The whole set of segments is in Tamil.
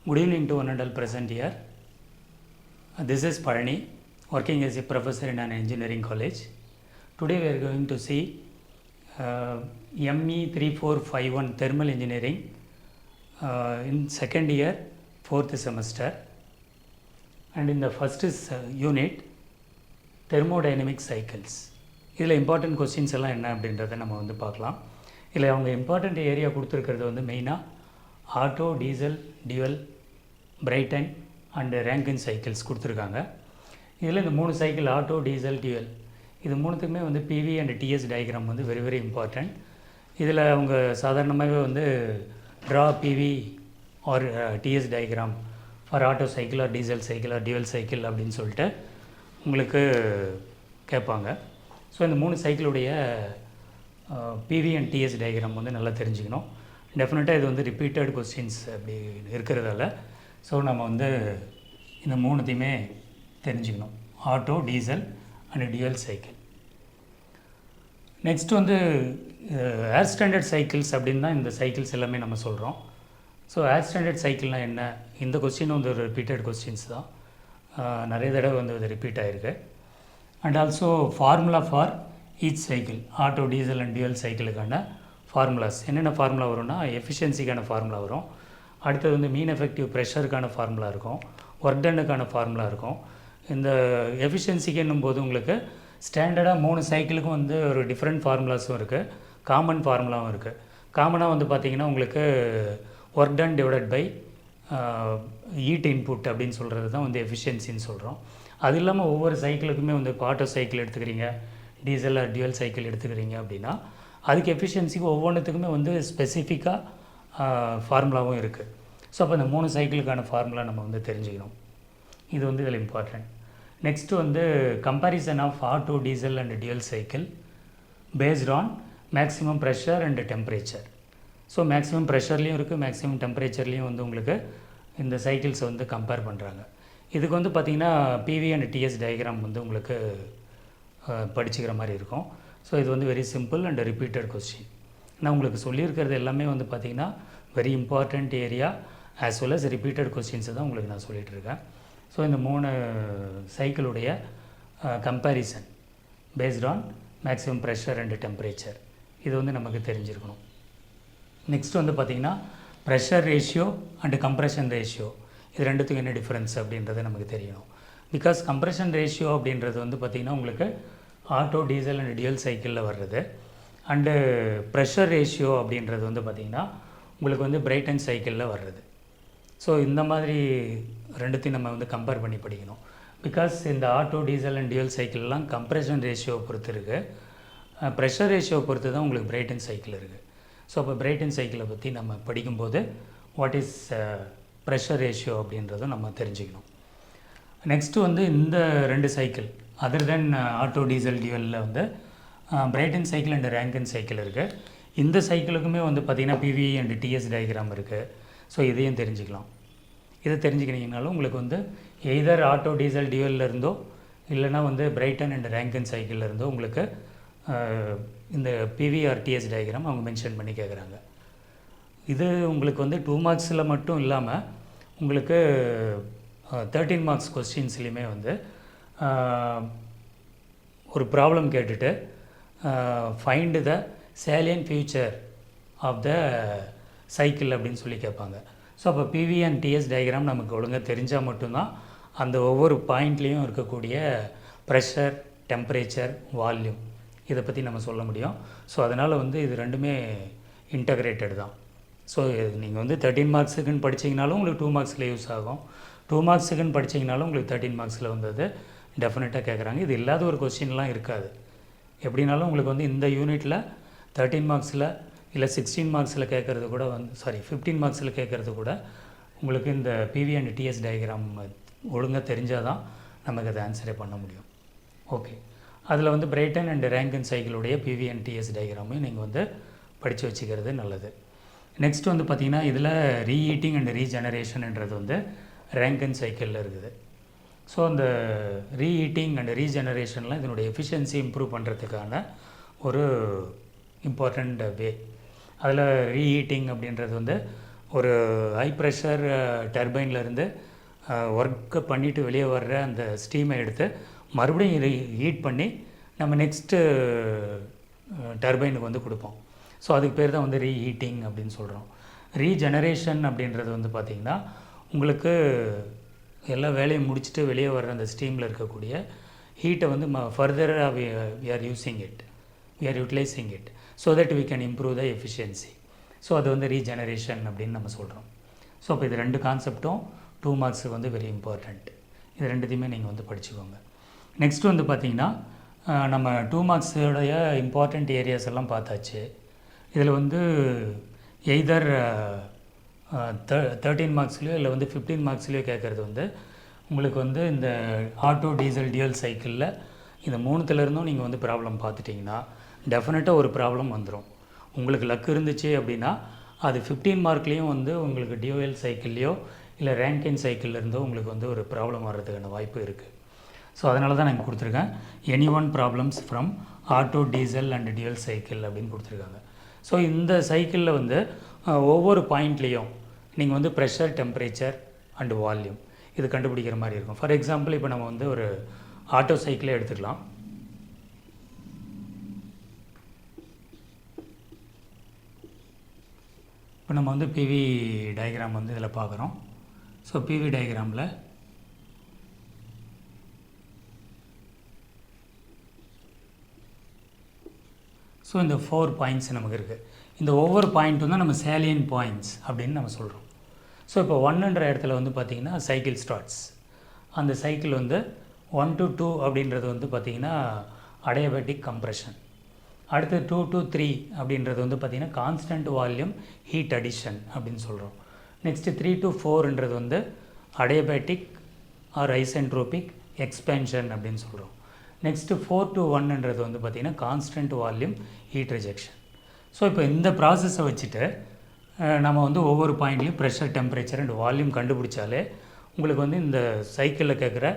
Good evening to one and all present here. This is Parani, working as a professor in an engineering college. Today we are going to see ME 3451 Thermal Engineering in second year, fourth semester. And in the first unit, thermodynamic cycles. இதில் இம்பார்ட்டன்ட் கொஸ்டின்ஸ் எல்லாம் என்ன அப்படின்றத நம்ம வந்து பார்க்கலாம். இதில் அவங்க இம்பார்ட்டண்ட் ஏரியா கொடுத்துருக்கிறது வந்து மெயினாக auto, diesel, dual, Brayton and ரேங்கின் cycles கொடுத்துருக்காங்க. இதில் இந்த 3 சைக்கிள் ஆட்டோ, டீசல், டியூவல் இது மூணுத்துக்குமே வந்து பிவி அண்ட் டிஎஸ் டயக்ராம் வந்து வெரி வெரி இம்பார்ட்டண்ட். இதில் அவங்க சாதாரணமாகவே வந்து draw PV or TS diagram for Otto cycle or diesel cycle or dual cycle அப்படின்னு சொல்லிட்டு உங்களுக்கு கேட்பாங்க. ஸோ இந்த 3 சைக்கிளுடைய பிவி அண்ட் டிஎஸ் டயக்ராம் வந்து நல்லா தெரிஞ்சுக்கணும். டெஃபினட்டாக இது வந்து ரிப்பீட்டட் கொஸ்டின்ஸ் அப்படி இருக்கிறதால ஸோ நம்ம வந்து இந்த 3த்தையுமே தெரிஞ்சுக்கணும், auto, diesel and dual cycle. Next வந்து ஏர் ஸ்டாண்டர்ட் சைக்கிள்ஸ் அப்படின்னு தான் இந்த சைக்கிள்ஸ் எல்லாமே நம்ம சொல்கிறோம். ஸோ ஏர் ஸ்டாண்டர்ட் சைக்கிள்னால் என்ன? இந்த கொஸ்டின் வந்து ஒரு ரிப்பீட்டட் கொஸ்டின்ஸ் தான், நிறைய தடவை வந்து அது ரிப்பீட் ஆகிருக்கு. And also formula for each cycle, auto, diesel and dual சைக்கிளுக்கான ஃபார்முலாஸ் என்னென்ன ஃபார்முலா வரும்னா எஃபிஷியன்சிக்கான ஃபார்முலா வரும். அடுத்தது வந்து மீன் எஃபெக்டிவ் ப்ரெஷருக்கான ஃபார்முலா இருக்கும், ஒர்க் டன்னுக்கான ஃபார்முலா இருக்கும். இந்த எஃபிஷியன்சிக்கு என்னும்போது உங்களுக்கு ஸ்டாண்டர்டாக 3 சைக்கிளுக்கும் வந்து ஒரு டிஃப்ரெண்ட் ஃபார்முலாஸும் இருக்குது, காமன் ஃபார்முலாவும் இருக்குது. காமனாக வந்து பார்த்திங்கன்னா உங்களுக்கு work done divided by heat input அப்படின்னு சொல்கிறது தான் வந்து எஃபிஷியன்சின்னு சொல்கிறோம். அது இல்லாமல் ஒவ்வொரு சைக்கிளுக்குமே வந்து இப்போ ஆட்டோ சைக்கிள் எடுத்துக்கிறீங்க, டீசல் ஆர் டியூவல் சைக்கிள் எடுத்துக்கிறீங்க அப்படின்னா அதுக்கு எஃபிஷியன்சிக்கு ஒவ்வொன்றுத்துக்குமே வந்து ஸ்பெசிஃபிக்காக ஃபார்முலாவும் இருக்குது. ஸோ அப்போ இந்த 3 சைக்கிளுக்கான ஃபார்முலா நம்ம வந்து தெரிஞ்சுக்கணும். இது வந்து இதில் இம்பார்ட்டன்ட். நெக்ஸ்ட்டு வந்து comparison of auto, diesel and dual cycle based on maximum pressure and temperature. So maximum ப்ரெஷர்லேயும் இருக்குது, மேக்ஸிமம் டெம்பரேச்சர்லேயும் வந்து உங்களுக்கு இந்த சைக்கிள்ஸை வந்து கம்பேர் பண்ணுறாங்க. இதுக்கு வந்து பார்த்திங்கன்னா பிவி அண்ட் டிஎஸ் டயக்ராம் வந்து உங்களுக்கு படிச்சுக்கிற மாதிரி இருக்கும். ஸோ இது வந்து very simple and repeated question. நான் உங்களுக்கு சொல்லியிருக்கிறது எல்லாமே வந்து பார்த்திங்கன்னா very important area as well as repeated கொஸ்டின்ஸை தான் உங்களுக்கு நான் சொல்லிகிட்ருக்கேன். ஸோ இந்த 3 சைக்கிளுடைய comparison based on maximum pressure and temperature இது வந்து நமக்கு தெரிஞ்சிருக்கணும். நெக்ஸ்ட் வந்து பார்த்திங்கன்னா pressure ratio and compression ratio இது ரெண்டுத்துக்கும் என்ன டிஃப்ரென்ஸ் அப்படின்றது நமக்கு தெரியணும். பிகாஸ் கம்ப்ரெஷன் ரேஷியோ அப்படின்றது வந்து பார்த்திங்கன்னா உங்களுக்கு ஆட்டோ, டீசல் அண்ட் டியூவல் சைக்கிளில் வர்றது. அண்டு ப்ரெஷர் ரேஷியோ அப்படின்றது வந்து பார்த்திங்கன்னா உங்களுக்கு வந்து பிரைட்டன் சைக்கிளில் வர்றது. ஸோ இந்த மாதிரி ரெண்டுத்தையும் நம்ம வந்து கம்பேர் பண்ணி படிக்கணும். பிகாஸ் இந்த ஆட்டோ, டீசல் அண்ட் டியூவல் சைக்கிள்லாம் கம்ப்ரெஷன் ரேஷியோவை பொறுத்து இருக்குது, ப்ரெஷர் ரேஷியோவை பொறுத்து தான் உங்களுக்கு பிரைட்டன் சைக்கிள் இருக்குது. ஸோ அப்போ பிரைட்டன் சைக்கிளை பற்றி நம்ம படிக்கும்போது வாட் இஸ் ப்ரெஷர் ரேஷியோ அப்படின்றதும் நம்ம தெரிஞ்சுக்கணும். நெக்ஸ்ட்டு வந்து இந்த 2 சைக்கிள் அதர் தென் ஆட்டோ, டீசல், டியூவலில் வந்து பிரைட்டன் சைக்கிள் அண்ட் ரேங்கின் சைக்கிள் இருக்குது. இந்த சைக்கிளுக்குமே வந்து பார்த்திங்கன்னா பிவி அண்ட் டிஎஸ் டயக்ராம் இருக்குது. ஸோ இதையும் தெரிஞ்சுக்கலாம். இதை தெரிஞ்சுக்கினீங்கனாலும் உங்களுக்கு வந்து எய்தர் ஆட்டோ, டீசல், டியூவலில் இருந்தோ இல்லைனா வந்து பிரைட்டன் அண்ட் ரேங்கின் சைக்கிளில் இருந்தோ உங்களுக்கு இந்த பிவி ஆர் டிஎஸ் டயக்ராம் அவங்க மென்ஷன் பண்ணி கேட்குறாங்க. இது உங்களுக்கு வந்து 2 மார்க்ஸில் மட்டும் இல்லாமல் உங்களுக்கு 13 மார்க்ஸ் கொஸ்டின்ஸ்லேயுமே வந்து ஒரு ப்ராப்ளம் கேட்டுட்டு find the salient feature of the cycle அப்படின்னு சொல்லி கேட்பாங்க. ஸோ அப்போ பிவி அண்ட் டிஎஸ் டயக்ராம் நமக்கு ஒழுங்காக தெரிஞ்சால் மட்டும்தான் அந்த ஒவ்வொரு பாயிண்ட்லேயும் இருக்கக்கூடிய ப்ரெஷர், டெம்பரேச்சர், வால்யூம் இதை பற்றி நம்ம சொல்ல முடியும். ஸோ அதனால் வந்து இது ரெண்டுமே இன்டகிரேட்டட் தான். ஸோ நீங்கள் வந்து 13 மார்க்ஸுக்குன்னு படிச்சிங்கனாலும் உங்களுக்கு 2 மார்க்ஸில் யூஸ் ஆகும், 2 மார்க்ஸுக்குன்னு படிச்சிங்கனாலும் உங்களுக்கு 13 மார்க்ஸில் வந்தது டெஃபினட்டாக கேட்குறாங்க. இது இல்லாத ஒரு கொஸ்டின்லாம் இருக்காது. எப்படினாலும் உங்களுக்கு வந்து இந்த யூனிட்டில் 13 மார்க்ஸில் இல்லை 16 மார்க்ஸில் கேட்குறது கூட வந்து 15 மார்க்ஸில் கேட்குறது கூட உங்களுக்கு இந்த பிவி அண்ட் டிஎஸ் டயக்ராம் ஒழுங்காக தெரிஞ்சால் தான் நமக்கு அதை ஆன்சரே பண்ண முடியும். ஓகே, அதில் வந்து பிரைட்டன் அண்ட் ரேங்கின் சைக்கிளுடைய பிவி அண்ட் டிஎஸ் டயக்ராமையும் நீங்கள் வந்து படித்து வச்சுக்கிறது நல்லது. நெக்ஸ்ட் வந்து பார்த்திங்கன்னா இதில் ரீஹீட்டிங் அண்ட் ரீஜெனரேஷன்ன்றது வந்து ரேங்கின் சைக்கிளில் இருக்குது. ஸோ அந்த ரீஹீட்டிங் அண்ட் ரீஜெனரேஷன்லாம் இதனுடைய எஃபிஷியன்சி இம்ப்ரூவ் பண்ணுறதுக்கான ஒரு இம்பார்ட்டண்ட் வே. அதில் ரீஹீட்டிங் அப்படின்றது வந்து ஒரு ஹை ப்ரெஷர் டர்பைன்லேருந்து ஒர்க்கை பண்ணிவிட்டு வெளியே வர்ற அந்த ஸ்டீமை எடுத்து மறுபடியும் ஹீட் பண்ணி நம்ம நெக்ஸ்ட்டு டர்பைனுக்கு வந்து கொடுப்போம். ஸோ அதுக்கு பேர் தான் வந்து ரீஹீட்டிங் அப்படின்னு சொல்கிறோம். ரீஜெனரேஷன் அப்படின்றது வந்து பார்த்திங்கன்னா உங்களுக்கு எல்லா வேலையும் முடிச்சுட்டு வெளியே வர்ற அந்த ஸ்டீமில் இருக்கக்கூடிய ஹீட்டை வந்து ஃபர்தராக we are using it, we are utilising it so that we can improve the efficiency. So அது வந்து ரீஜெனரேஷன் அப்படின்னு நம்ம சொல்கிறோம். ஸோ இப்போ இது 2 கான்செப்டும் 2 மார்க்ஸுக்கு வந்து வெரி இம்பார்ட்டண்ட். இது 2த்தையுமே நீங்கள் வந்து படிச்சுக்கோங்க. நெக்ஸ்ட்டு வந்து பார்த்திங்கன்னா நம்ம 2 மார்க்ஸோடைய இம்பார்ட்டண்ட் ஏரியாஸ் எல்லாம் பார்த்தாச்சு. இதில் வந்து எய்தர் 13 மார்க்ஸ்லையோ இல்லை வந்து 15 மார்க்ஸ்லையோ கேட்குறது வந்து உங்களுக்கு வந்து இந்த ஆட்டோ டீசல் டியூயல் சைக்கிளில் இந்த 3த்துலேருந்தும் நீங்கள் வந்து ப்ராப்ளம் பார்த்துட்டிங்கன்னா டெஃபினட்டாக ஒரு ப்ராப்ளம் வந்துடும். உங்களுக்கு லக் இருந்துச்சு அப்படின்னா அது 15 மார்க்லேயும் வந்து உங்களுக்கு டியூயல் சைக்கிள்லையோ இல்லை ரேங்கின் சைக்கிள்லேருந்தோ உங்களுக்கு வந்து ஒரு ப்ராப்ளம் வர்றதுக்கான வாய்ப்பு இருக்குது. ஸோ அதனால தான் நான் கொடுத்துருக்கேன் any one problems from auto diesel and dual cycle அப்படின்னு கொடுத்துருக்காங்க. ஸோ இந்த சைக்கிளில் வந்து ஒவ்வொரு பாயிண்ட்லேயும் நீங்கள் வந்து ப்ரெஷர், டெம்பரேச்சர் அண்டு வால்யூம் இது கண்டுபிடிக்கிற மாதிரி இருக்கும். ஃபார் எக்ஸாம்பிள் இப்போ நம்ம வந்து ஒரு ஆட்டோ சைக்கிளே எடுத்துக்கலாம். இப்போ நம்ம வந்து பிவி டயக்ராம் வந்து இதில் பார்க்குறோம். ஸோ பிவி டயக்ராமில் ஸோ இந்த 4 பாயிண்ட்ஸ் நமக்கு இருக்குது. இந்த ஒவ்வொரு பாயிண்ட்டும் தான் நம்ம சேலியன் பாயிண்ட்ஸ் அப்படின்னு நம்ம சொல்கிறோம். ஸோ இப்போ 1ன்ற இடத்துல வந்து பார்த்திங்கன்னா சைக்கிள் ஸ்டார்ட்ஸ். அந்த சைக்கிள் வந்து 1 to 2 அப்படின்றது வந்து பார்த்திங்கன்னா அடியபேட்டிக் கம்ப்ரெஷன். அடுத்து 2 to 3 அப்படின்றது வந்து பார்த்திங்கன்னா கான்ஸ்டன்ட் வால்யூம் ஹீட் அடிஷன் அப்படின்னு சொல்கிறோம். நெக்ஸ்ட்டு 3 to 4ன்றது வந்து அடியபேட்டிக் ஆர் ஐசென்ட்ரோபிக் எக்ஸ்பேன்ஷன் அப்படின்னு சொல்கிறோம். நெக்ஸ்ட்டு 4 to 1ன்றது வந்து பார்த்திங்கன்னா constant volume heat rejection. So இப்போ இந்த ப்ராசஸை வச்சுட்டு நம்ம வந்து ஒவ்வொரு பாயிண்ட்லேயும் ப்ரெஷர், டெம்பரேச்சர் அண்ட் வால்யூம் கண்டுபிடிச்சாலே உங்களுக்கு வந்து இந்த சைக்கிளில் கேட்குற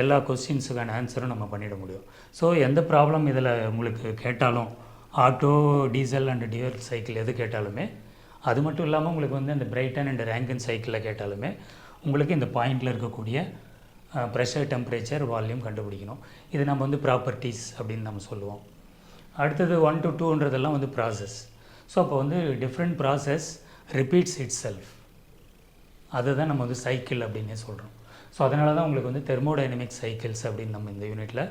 எல்லா கொஸ்டின்ஸுக்கான ஆன்சரும் நம்ம பண்ணிட முடியும். ஸோ எந்த ப்ராப்ளம் இதில் உங்களுக்கு கேட்டாலும் auto, diesel and dual cycle எது கேட்டாலுமே, அது மட்டும் இல்லாமல் உங்களுக்கு வந்து இந்த பிரைட்டன் அண்ட் ரேங்கின் சைக்கிளில் கேட்டாலுமே உங்களுக்கு இந்த பாயிண்டில் இருக்கக்கூடிய ப்ரெஷர், டெம்பரேச்சர், வால்யூம் கண்டுபிடிக்கணும். இது நம்ம வந்து ப்ராப்பர்ட்டிஸ் அப்படின்னு நம்ம சொல்லுவோம். அடுத்தது 1 to 2ன்றதெல்லாம் வந்து ப்ராசஸ். ஸோ அப்போ வந்து different process repeats it self, அதை தான் நம்ம வந்து சைக்கிள் அப்படின்னே சொல்கிறோம். ஸோ அதனால தான் உங்களுக்கு வந்து தெர்மோடைனமிக் சைக்கிள்ஸ் அப்படின்னு நம்ம இந்த யூனிட்டில்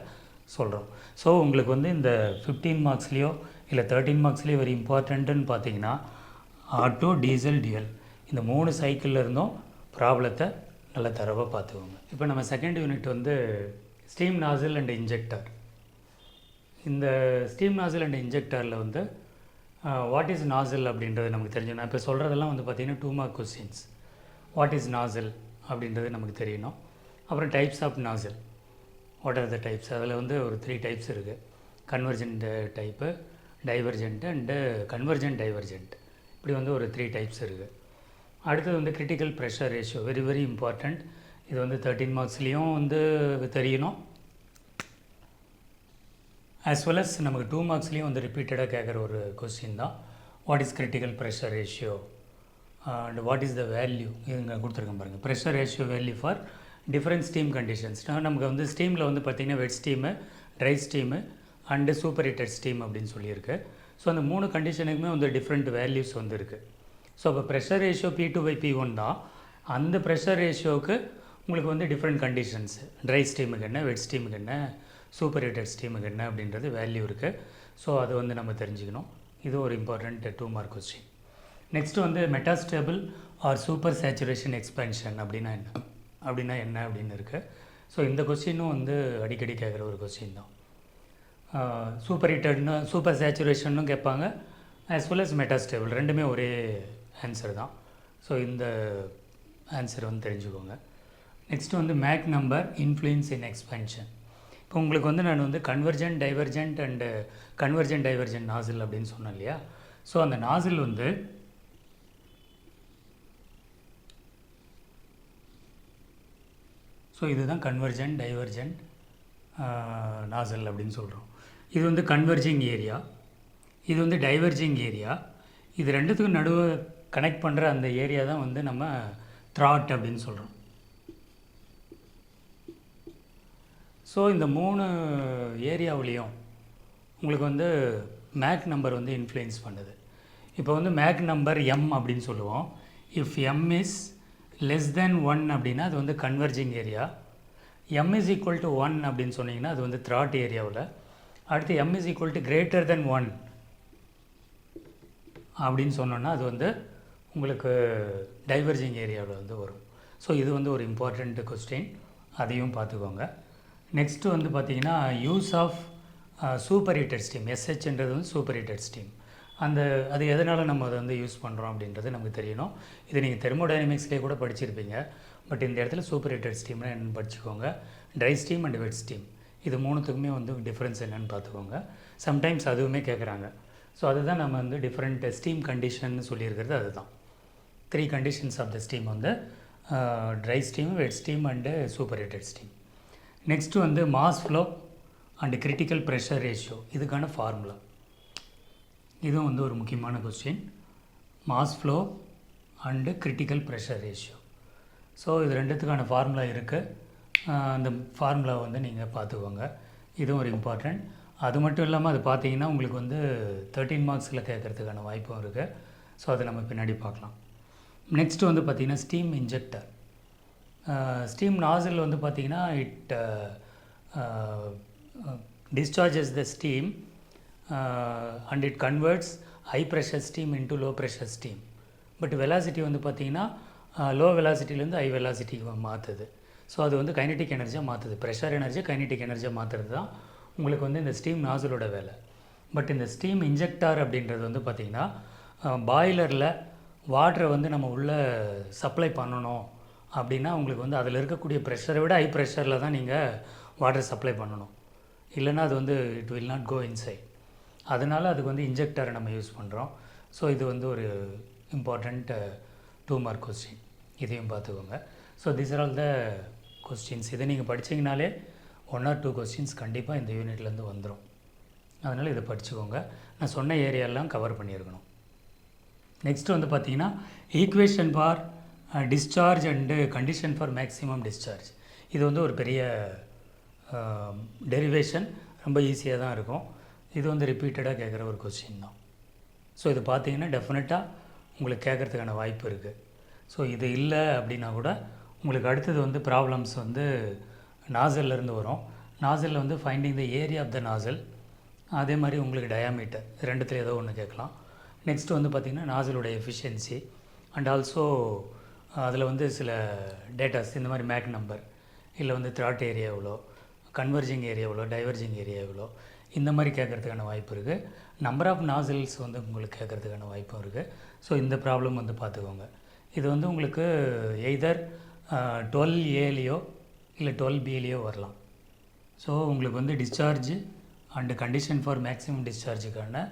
சொல்கிறோம். ஸோ உங்களுக்கு வந்து இந்த 15 மார்க்ஸ்லேயோ இல்லை 13 மார்க்ஸ்லேயோ வெரி இம்பார்ட்டண்ட்டுன்னு பார்த்தீங்கன்னா ஆட்டோ, டீசல், டியூயல் இந்த 3 சைக்கிளில் இருந்தும் ப்ராப்ளத்தை நல்லா தரவாக பார்த்துக்கோங்க. இப்போ நம்ம செகண்ட் யூனிட் வந்து ஸ்டீம் நாசில் அண்ட் இன்ஜெக்டர். இந்த ஸ்டீம் நாசில் அண்ட் இன்ஜெக்டரில் வந்து வாட் இஸ் நாசில் அப்படின்றது நமக்கு தெரிஞ்சு, நான் இப்போ சொல்கிறதெல்லாம் வந்து பார்த்திங்கன்னா 2 mark questions. What is nozzle அப்படின்றது நமக்கு தெரியணும். அப்புறம் types of nozzle, what are the types, அதில் வந்து ஒரு 3 டைப்ஸ் இருக்குது. Convergent type, divergent and convergent divergent, இப்படி வந்து ஒரு 3 டைப்ஸ் இருக்குது. அடுத்தது வந்து critical pressure ratio, very very important. இது வந்து 13 மார்க்ஸ்லேயும் வந்து தெரியணும், ஆஸ் வெல் அஸ் நமக்கு 2 மார்க்ஸ்லேயும் வந்து ரிப்பீட்டடாக கேட்குற ஒரு கொஸ்டின் தான். What is critical pressure ratio and what is the value, இதுங்க கொடுத்துருக்கேன் பாருங்கள். Pressure ratio value for different steam conditions. நமக்கு வந்து ஸ்டீமில் வந்து பார்த்திங்கன்னா wet steam, dry steam and super heated steam அப்படின்னு சொல்லியிருக்கு. ஸோ அந்த 3 கண்டிஷனுக்குமே வந்து டிஃப்ரெண்ட் வேல்யூஸ் வந்து இருக்குது. ஸோ அப்போ ப்ரெஷர் ரேஷியோ P2/P1 தான். அந்த ப்ரெஷர் ரேஷியோவுக்கு உங்களுக்கு வந்து டிஃப்ரெண்ட் கண்டிஷன்ஸ், ட்ரை ஸ்டீமுக்கு என்ன, வெட் ஸ்டீமுக்கு என்ன, சூப்பர் ஹீட்டட் ஸ்டீமுக்கு என்ன அப்படின்றது வேல்யூ இருக்குது. ஸோ அது வந்து நம்ம தெரிஞ்சுக்கணும். இது ஒரு இம்பார்ட்டண்ட் 2 மார்க் கொஸ்டின். நெக்ஸ்ட்டு வந்து மெட்டாஸ்டேபிள் ஆர் சூப்பர் சேச்சுரேஷன் எக்ஸ்பென்ஷன் அப்படின்னா என்ன அப்படின்னு இருக்குது. ஸோ இந்த கொஸ்டினும் வந்து அடிக்கடி கேட்குற ஒரு கொஸ்டின் தான். சூப்பர் ஹீட்டட்னு சூப்பர் சேச்சுரேஷனும் கேட்பாங்க, ஆஸ் வெல் அஸ் மெட்டாஸ்டேபிள், ரெண்டுமே ஒரே ஆன்சர் தான். ஸோ இந்த ஆன்சர் வந்து தெரிஞ்சுக்கோங்க. நெக்ஸ்ட்டு வந்து மேக் நம்பர் இன்ஃப்ளூயன்ஸ் இன் எக்ஸ்பென்ஷன். இப்போ உங்களுக்கு வந்து நான் வந்து கன்வர்ஜென்ட், டைவர்ஜென்ட் அண்டு கன்வர்ஜென்ட் நாசில் அப்படின்னு சொன்னேன் இல்லையா. ஸோ அந்த நாசில் வந்து ஸோ இதுதான் கன்வர்ஜென்ட், டைவர்ஜென்ட் நாசில் அப்படின்னு சொல்கிறோம். இது வந்து கன்வர்ஜிங் ஏரியா, இது வந்து டைவர்ஜிங் ஏரியா. இது ரெண்டுத்துக்கும் நடுவே கனெக்ட் பண்ணுற அந்த ஏரியா தான் வந்து நம்ம த்ராட் அப்படின்னு சொல்கிறோம். ஸோ இந்த 3 ஏரியாவிலையும் உங்களுக்கு வந்து மேக் நம்பர் வந்து இன்ஃப்ளூயன்ஸ் பண்ணுது. இப்போ வந்து மேக் நம்பர் எம் அப்படின்னு சொல்லுவோம். If M is less than 1 அப்படின்னா அது வந்து converging area. M is equal to 1 அப்படின்னு சொன்னிங்கன்னா அது வந்து த்ராட் ஏரியாவில். அடுத்து M is equal to greater than 1 அப்படின்னு சொன்னோன்னா அது வந்து உங்களுக்கு டைவர்ஜிங் ஏரியாவில் வந்து வரும். ஸோ இது வந்து ஒரு இம்பார்ட்டண்ட் கொஸ்டின், அதையும் பார்த்துக்கோங்க. நெக்ஸ்ட்டு வந்து பார்த்திங்கன்னா use of super heated steam. எஸ்ஹெச்ன்றது வந்து சூப்பர் ஹீட்டட் ஸ்டீம். அது எதனால் நம்ம அதை வந்து யூஸ் பண்ணுறோம் அப்படின்றது நமக்கு தெரியணும். இது நீங்கள் தெர்மோடைனமிக்ஸ்லேயே கூட படிச்சிருப்பீங்க. பட் இந்த இடத்துல சூப்பர் ஹீட்டட் ஸ்டீம்னா என்னென்னு படிச்சுக்கோங்க. Try steam and wet steam, இது 3த்துக்குமே வந்து டிஃப்ரென்ஸ் என்னென்னு பார்த்துக்கோங்க. சம்டைம்ஸ் அதுவுமே கேட்குறாங்க. ஸோ அதுதான் நம்ம வந்து டிஃப்ரெண்ட் ஸ்டீம் கண்டிஷன் சொல்லியிருக்கிறது. அதுதான் 3 கண்டிஷன்ஸ் ஆஃப் த ஸ்டீம் வந்து dry steam, wet steam and super heated steam. Next வந்து mass flow and critical pressure ratio, இதுக்கான ஃபார்முலா. இதுவும் வந்து ஒரு முக்கியமான question. Mass flow and critical pressure ratio. So இது ரெண்டுத்துக்கான ஃபார்முலா இருக்குது. அந்த ஃபார்முலா வந்து நீங்கள் பார்த்துக்கோங்க. இதுவும் ஒரு இம்பார்ட்டண்ட். அது மட்டும் இல்லாமல் அது பார்த்தீங்கன்னா உங்களுக்கு வந்து 13 மார்க்ஸில் கேட்குறதுக்கான வாய்ப்பும் இருக்குது. ஸோ அதை நம்ம பின்னாடி பார்க்கலாம். நெக்ஸ்ட்டு வந்து பார்த்திங்கன்னா ஸ்டீம் இன்ஜெக்டர். ஸ்டீம் நாசில் வந்து பார்த்திங்கன்னா it discharges the steam and it converts high pressure steam into low pressure steam. But velocity வந்து பார்த்திங்கன்னா லோ வெலாசிட்டிலேருந்து ஹை வெலாசிட்டிக்கு மாற்றுது. ஸோ அது வந்து கைனடிக் எனர்ஜியாக மாற்றுது. ப்ரெஷர் எனர்ஜியை கைனடிக் எனர்ஜியாக மாற்றுறது தான் உங்களுக்கு வந்து இந்த ஸ்டீம் நாசிலோட வேலை. பட் இந்த ஸ்டீம் இன்ஜெக்டார் அப்படின்றது வந்து பார்த்திங்கன்னா பாய்லரில் வாட்டரை வந்து நம்ம உள்ளே சப்ளை பண்ணணும் அப்படின்னா உங்களுக்கு வந்து அதில் இருக்கக்கூடிய ப்ரெஷரை விட ஹை ப்ரெஷரில் தான் நீங்கள் வாட்டர் சப்ளை பண்ணணும். இல்லைனா அது வந்து it will not go inside. அதனால் அதுக்கு வந்து இன்ஜெக்டரை நம்ம யூஸ் பண்ணுறோம். ஸோ இது வந்து ஒரு இம்பார்ட்டண்ட் 2 மார்க் கொஸ்டின், இதையும் பார்த்துக்கோங்க. So this are all the questions. இதை நீங்கள் படிச்சிங்கனாலே 1 or 2 கொஸ்டின்ஸ் கண்டிப்பாக இந்த யூனிட்லேருந்து வந்துடும். அதனால் இதை படிச்சுக்கோங்க. நான் சொன்ன ஏரியாலாம் கவர் பண்ணியிருக்கணும். நெக்ஸ்ட்டு வந்து பார்த்திங்கன்னா equation for discharge and condition for maximum discharge. இது வந்து ஒரு பெரிய டெரிவேஷன், ரொம்ப ஈஸியாக தான் இருக்கும். இது வந்து ரிப்பீட்டடாக கேட்குற ஒரு கொஸ்டின் தான். ஸோ இது பார்த்தீங்கன்னா டெஃபினட்டாக உங்களுக்கு கேட்குறதுக்கான வாய்ப்பு இருக்குது. ஸோ இது இல்லை அப்படின்னா கூட உங்களுக்கு அடுத்தது வந்து ப்ராப்ளம்ஸ் வந்து நாசல்லேருந்து வரும். நாசலில் வந்து finding the area of the nozzle, அதே மாதிரி உங்களுக்கு டயாமீட்டர், ரெண்டுத்தில் ஏதோ ஒன்று கேட்கலாம். நெக்ஸ்ட்டு வந்து பார்த்திங்கன்னா நாசலோட எஃபிஷியன்சி அண்ட் ஆல்சோ அதில் வந்து சில டேட்டாஸ், இந்த மாதிரி மேக் நம்பர், இல்லை வந்து த்ராட் ஏரியா எவ்வளோ, கன்வர்ஜிங் ஏரியா எவ்வளோ, டைவர்ஜிங் ஏரியா எவ்வளோ, இந்த மாதிரி கேட்குறதுக்கான வாய்ப்பு இருக்குது. நம்பர் ஆஃப் நாசில்ஸ் வந்து உங்களுக்கு கேட்குறதுக்கான வாய்ப்பும் இருக்குது. ஸோ இந்த ப்ராப்ளம் வந்து பார்த்துக்கோங்க. இது வந்து உங்களுக்கு எய்தர் 12Aலேயோ இல்லை 12Bலேயோ வரலாம். ஸோ உங்களுக்கு வந்து discharge and condition for maximum டிஸ்சார்ஜுக்கான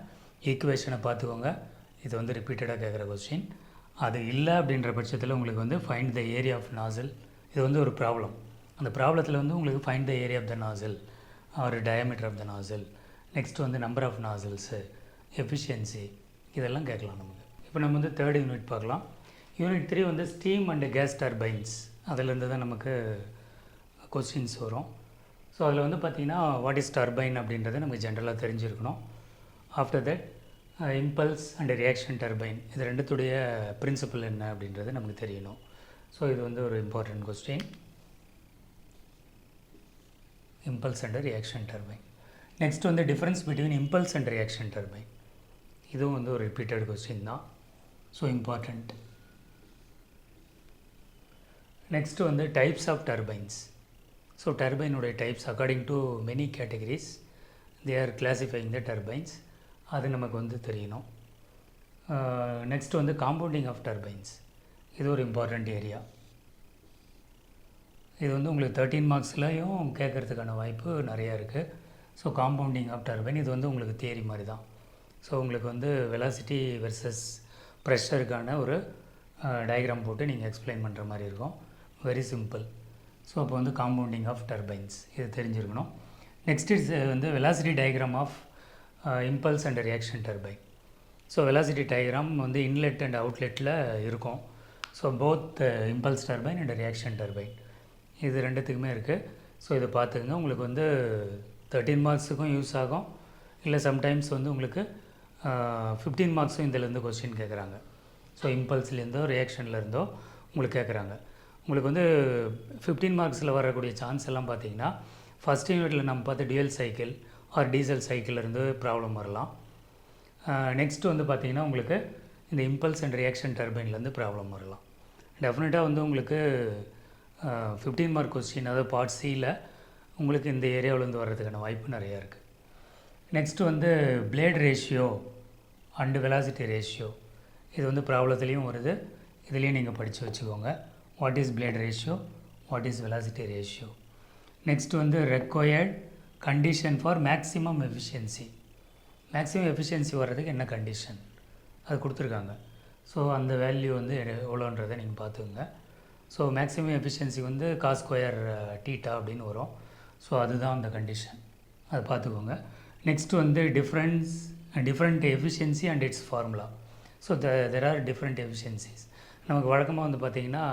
ஈக்குவேஷனை பார்த்துக்கோங்க. இது வந்து ரிப்பீட்டடாக கேட்குற கொஸ்டின். அது இல்லை அப்படின்ற பட்சத்தில் உங்களுக்கு வந்து find the area of nozzle, இது வந்து ஒரு ப்ராப்ளம். அந்த ப்ராப்ளத்தில் வந்து உங்களுக்கு find the area of the nozzle ஒரு diameter of the nozzle, next வந்து நம்பர் ஆஃப் நாசில்ஸு, எஃபிஷியன்சி, இதெல்லாம் கேட்கலாம் நமக்கு. இப்போ நம்ம வந்து 3rd யூனிட் பார்க்கலாம். யூனிட் 3 வந்து ஸ்டீம் அண்டு கேஸ் டர்பைன்ஸ், அதிலேருந்து தான் நமக்கு கொஸ்டின்ஸ் வரும். ஸோ அதில் வந்து பார்த்திங்கன்னா வாட் இஸ் டர்பைன் அப்படின்றத நமக்கு ஜென்ரலாக தெரிஞ்சிருக்கணும். After that impulse and reaction turbine, இது ரெண்டுத்துடைய பிரின்சிபல் என்ன அப்படின்றது நமக்கு தெரியணும். ஸோ இது வந்து ஒரு important question, impulse and reaction turbine. Next வந்து difference between impulse and reaction turbine, இதுவும் வந்து ஒரு repeated question தான். So important. Next வந்து types of turbines. ஸோ டர்பைனுடைய types according to many categories they are classifying the turbines, அது நமக்கு வந்து தெரியணும். நெக்ஸ்ட் வந்து காம்பவுண்டிங் ஆஃப் டர்பைன்ஸ், இது ஒரு இம்பார்ட்டண்ட் ஏரியா. இது வந்து உங்களுக்கு 13 மார்க்ஸ்லையும் கேட்குறதுக்கான வாய்ப்பு நிறையா இருக்குது. ஸோ காம்பவுண்டிங் ஆஃப் டர்பைன், இது வந்து உங்களுக்கு தியரி மாதிரி தான். ஸோ உங்களுக்கு வந்து வெலாசிட்டி வெர்சஸ் ப்ரெஷருக்கான ஒரு டயக்ராம் போட்டு நீங்கள் எக்ஸ்பிளைன் பண்ணுற மாதிரி இருக்கும். Very simple. ஸோ அப்போ வந்து காம்பவுண்டிங் ஆஃப் டர்பைன்ஸ் இது தெரிஞ்சிருக்கணும். நெக்ஸ்ட் இஸ் வந்து velocity diagram of impulse and reaction turbine. So velocity diagram வந்து இன்லெட் அண்ட் அவுட்லெட்டில் இருக்கும். So both impulse turbine and reaction turbine இது ரெண்டுத்துக்குமே இருக்குது. ஸோ இதை பார்த்துக்குங்க. உங்களுக்கு வந்து 13 மார்க்ஸுக்கும் யூஸ் ஆகும். இல்லை சம்டைம்ஸ் வந்து உங்களுக்கு 15 மார்க்ஸும் இதிலேருந்து கொஸ்டின் கேட்குறாங்க. ஸோ இம்பல்ஸ்லேருந்தோ ரியாக்ஷன்லேருந்தோ உங்களுக்கு கேட்குறாங்க. உங்களுக்கு வந்து 15 மார்க்ஸில் வரக்கூடிய சான்ஸ் எல்லாம் பார்த்தீங்கன்னா ஃபஸ்ட் யூனிட்டில் நம்ம பார்த்து டியூயல் சைக்கிள் ஆர் டீசல் சைக்கிள்லேருந்து ப்ராப்ளம் வரலாம். நெக்ஸ்ட்டு வந்து பார்த்திங்கன்னா உங்களுக்கு இந்த இம்பல்ஸ் அண்ட் ரியாக்ஷன் டர்பைன்லேருந்து ப்ராப்ளம் வரலாம். டெஃபினட்டாக வந்து உங்களுக்கு 15 மார்க் கொஸ்டின் அதாவது பார்ட் சியில் உங்களுக்கு இந்த ஏரியாவிலேருந்து வர்றதுக்கான வாய்ப்பு நிறையா இருக்குது. நெக்ஸ்ட்டு வந்து blade ratio and velocity ratio இது வந்து ப்ராப்ளத்துலேயும் வருது. இதுலேயும் நீங்கள் படித்து வச்சுக்கோங்க. What is blade ratio, what is velocity ratio. Next வந்து required condition for maximum efficiency. Maximum efficiency வர்றதுக்கு என்ன கண்டிஷன் அது கொடுத்துருக்காங்க. ஸோ அந்த வேல்யூ வந்து எவ்வளோன்றதை நீங்கள் பார்த்துக்குங்க. ஸோ மேக்ஸிமம் எஃபிஷியன்சி வந்து காஸ் ஸ்கொயர் டீட்டா அப்படின்னு வரும். ஸோ அதுதான் அந்த கண்டிஷன், அதை பார்த்துக்கோங்க. நெக்ஸ்ட்டு வந்து different efficiency and it's formula. So there are different efficiencies. நமக்கு வழக்கமாக வந்து பார்த்திங்கன்னா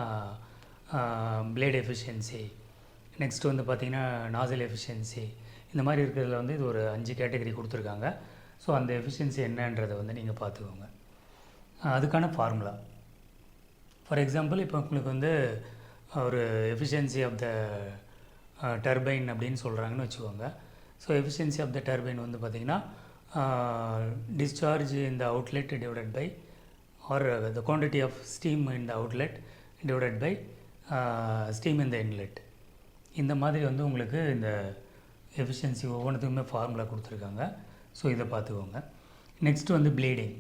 பிளேட் எஃபிஷியன்சி, நெக்ஸ்ட்டு வந்து பார்த்திங்கன்னா நாசல் எஃபிஷியன்சி, இந்த மாதிரி இருக்கிறதுல வந்து இது ஒரு 5 கேட்டகரி கொடுத்துருக்காங்க. ஸோ அந்த எஃபிஷியன்சி என்னன்றதை வந்து நீங்கள் பார்த்துக்கோங்க. அதுக்கான ஃபார்முலா ஃபார் எக்ஸாம்பிள் இப்போ உங்களுக்கு வந்து ஒரு எஃபிஷியன்சி ஆஃப் த டர்பைன் அப்படின்னு சொல்கிறாங்கன்னு வச்சுக்கோங்க. So efficiency of the turbine வந்து பார்த்திங்கன்னா discharge in the outlet divided by or the quantity of steam in the outlet divided by steam in the inlet. இந்த மாதிரி வந்து உங்களுக்கு இந்த எஃபிஷியன்சி ஒவ்வொன்றுத்துக்குமே ஃபார்முலா கொடுத்துருக்காங்க. ஸோ இதை பார்த்துக்கோங்க. நெக்ஸ்ட்டு வந்து ப்ளீடிங்.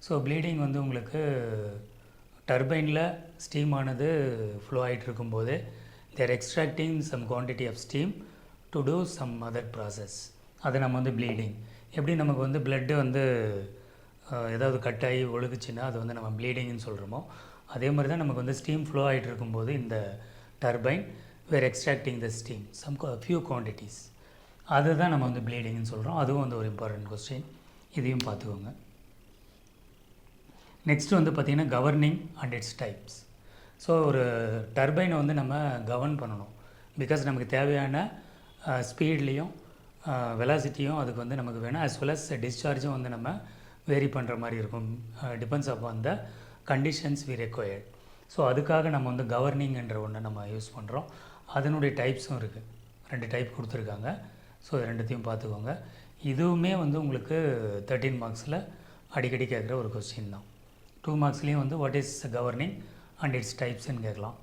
ஸோ ப்ளீடிங் வந்து உங்களுக்கு டர்பைனில் ஸ்டீம் ஆனது ஃப்ளோ ஆகிட்டு இருக்கும்போது there extracting some quantity of steam to do some other process. அதை நம்ம வந்து ப்ளீடிங். எப்படி நமக்கு வந்து பிளட்டு வந்து ஏதாவது கட் ஆகி ஒழுகுச்சுன்னா அது வந்து நம்ம ப்ளீடிங்னு சொல்கிறோமோ, அதே மாதிரி தான் நமக்கு வந்து ஸ்டீம் ஃப்ளோ ஆகிட்டு இருக்கும்போது இந்த டர்பைன் வேர் எக்ஸ்ட்ராக்டிங் த ஸ்டீம் சம் ஃபியூ குவான்டிட்டிஸ், அதுதான் நம்ம வந்து ப்ளீடிங்னு சொல்கிறோம். அதுவும் வந்து ஒரு இம்பார்ட்டன்ட் கொஸ்டின், இதையும் பார்த்துக்கோங்க. நெக்ஸ்ட்டு வந்து பார்த்திங்கன்னா governing and it's types. So ஒரு டர்பைனை வந்து நம்ம கவர்ன் பண்ணணும். பிகாஸ் நமக்கு தேவையான ஸ்பீட்லேயும் வெலாசிட்டியும் அதுக்கு வந்து நமக்கு வேணும். ஆஸ் வெல் அஸ் டிஸ்சார்ஜும் வந்து நம்ம வேரி பண்ணுற மாதிரி இருக்கும். Depends upon the conditions we required. So அதுக்காக நம்ம வந்து கவர்னிங்ன்ற ஒன்று நம்ம யூஸ் பண்ணுறோம். அதனுடைய டைப்ஸும் இருக்குது, 2 டைப் கொடுத்துருக்காங்க. ஸோ ரெண்டுத்தையும் பார்த்துக்கோங்க. இதுவுமே வந்து உங்களுக்கு 13 மார்க்ஸில் அடிக்கடி கேட்குற ஒரு கொஸ்டின் தான். 2 மார்க்ஸ்லேயும் வந்து what is governing and its டைப்ஸ்ன்னு கேட்கலாம்.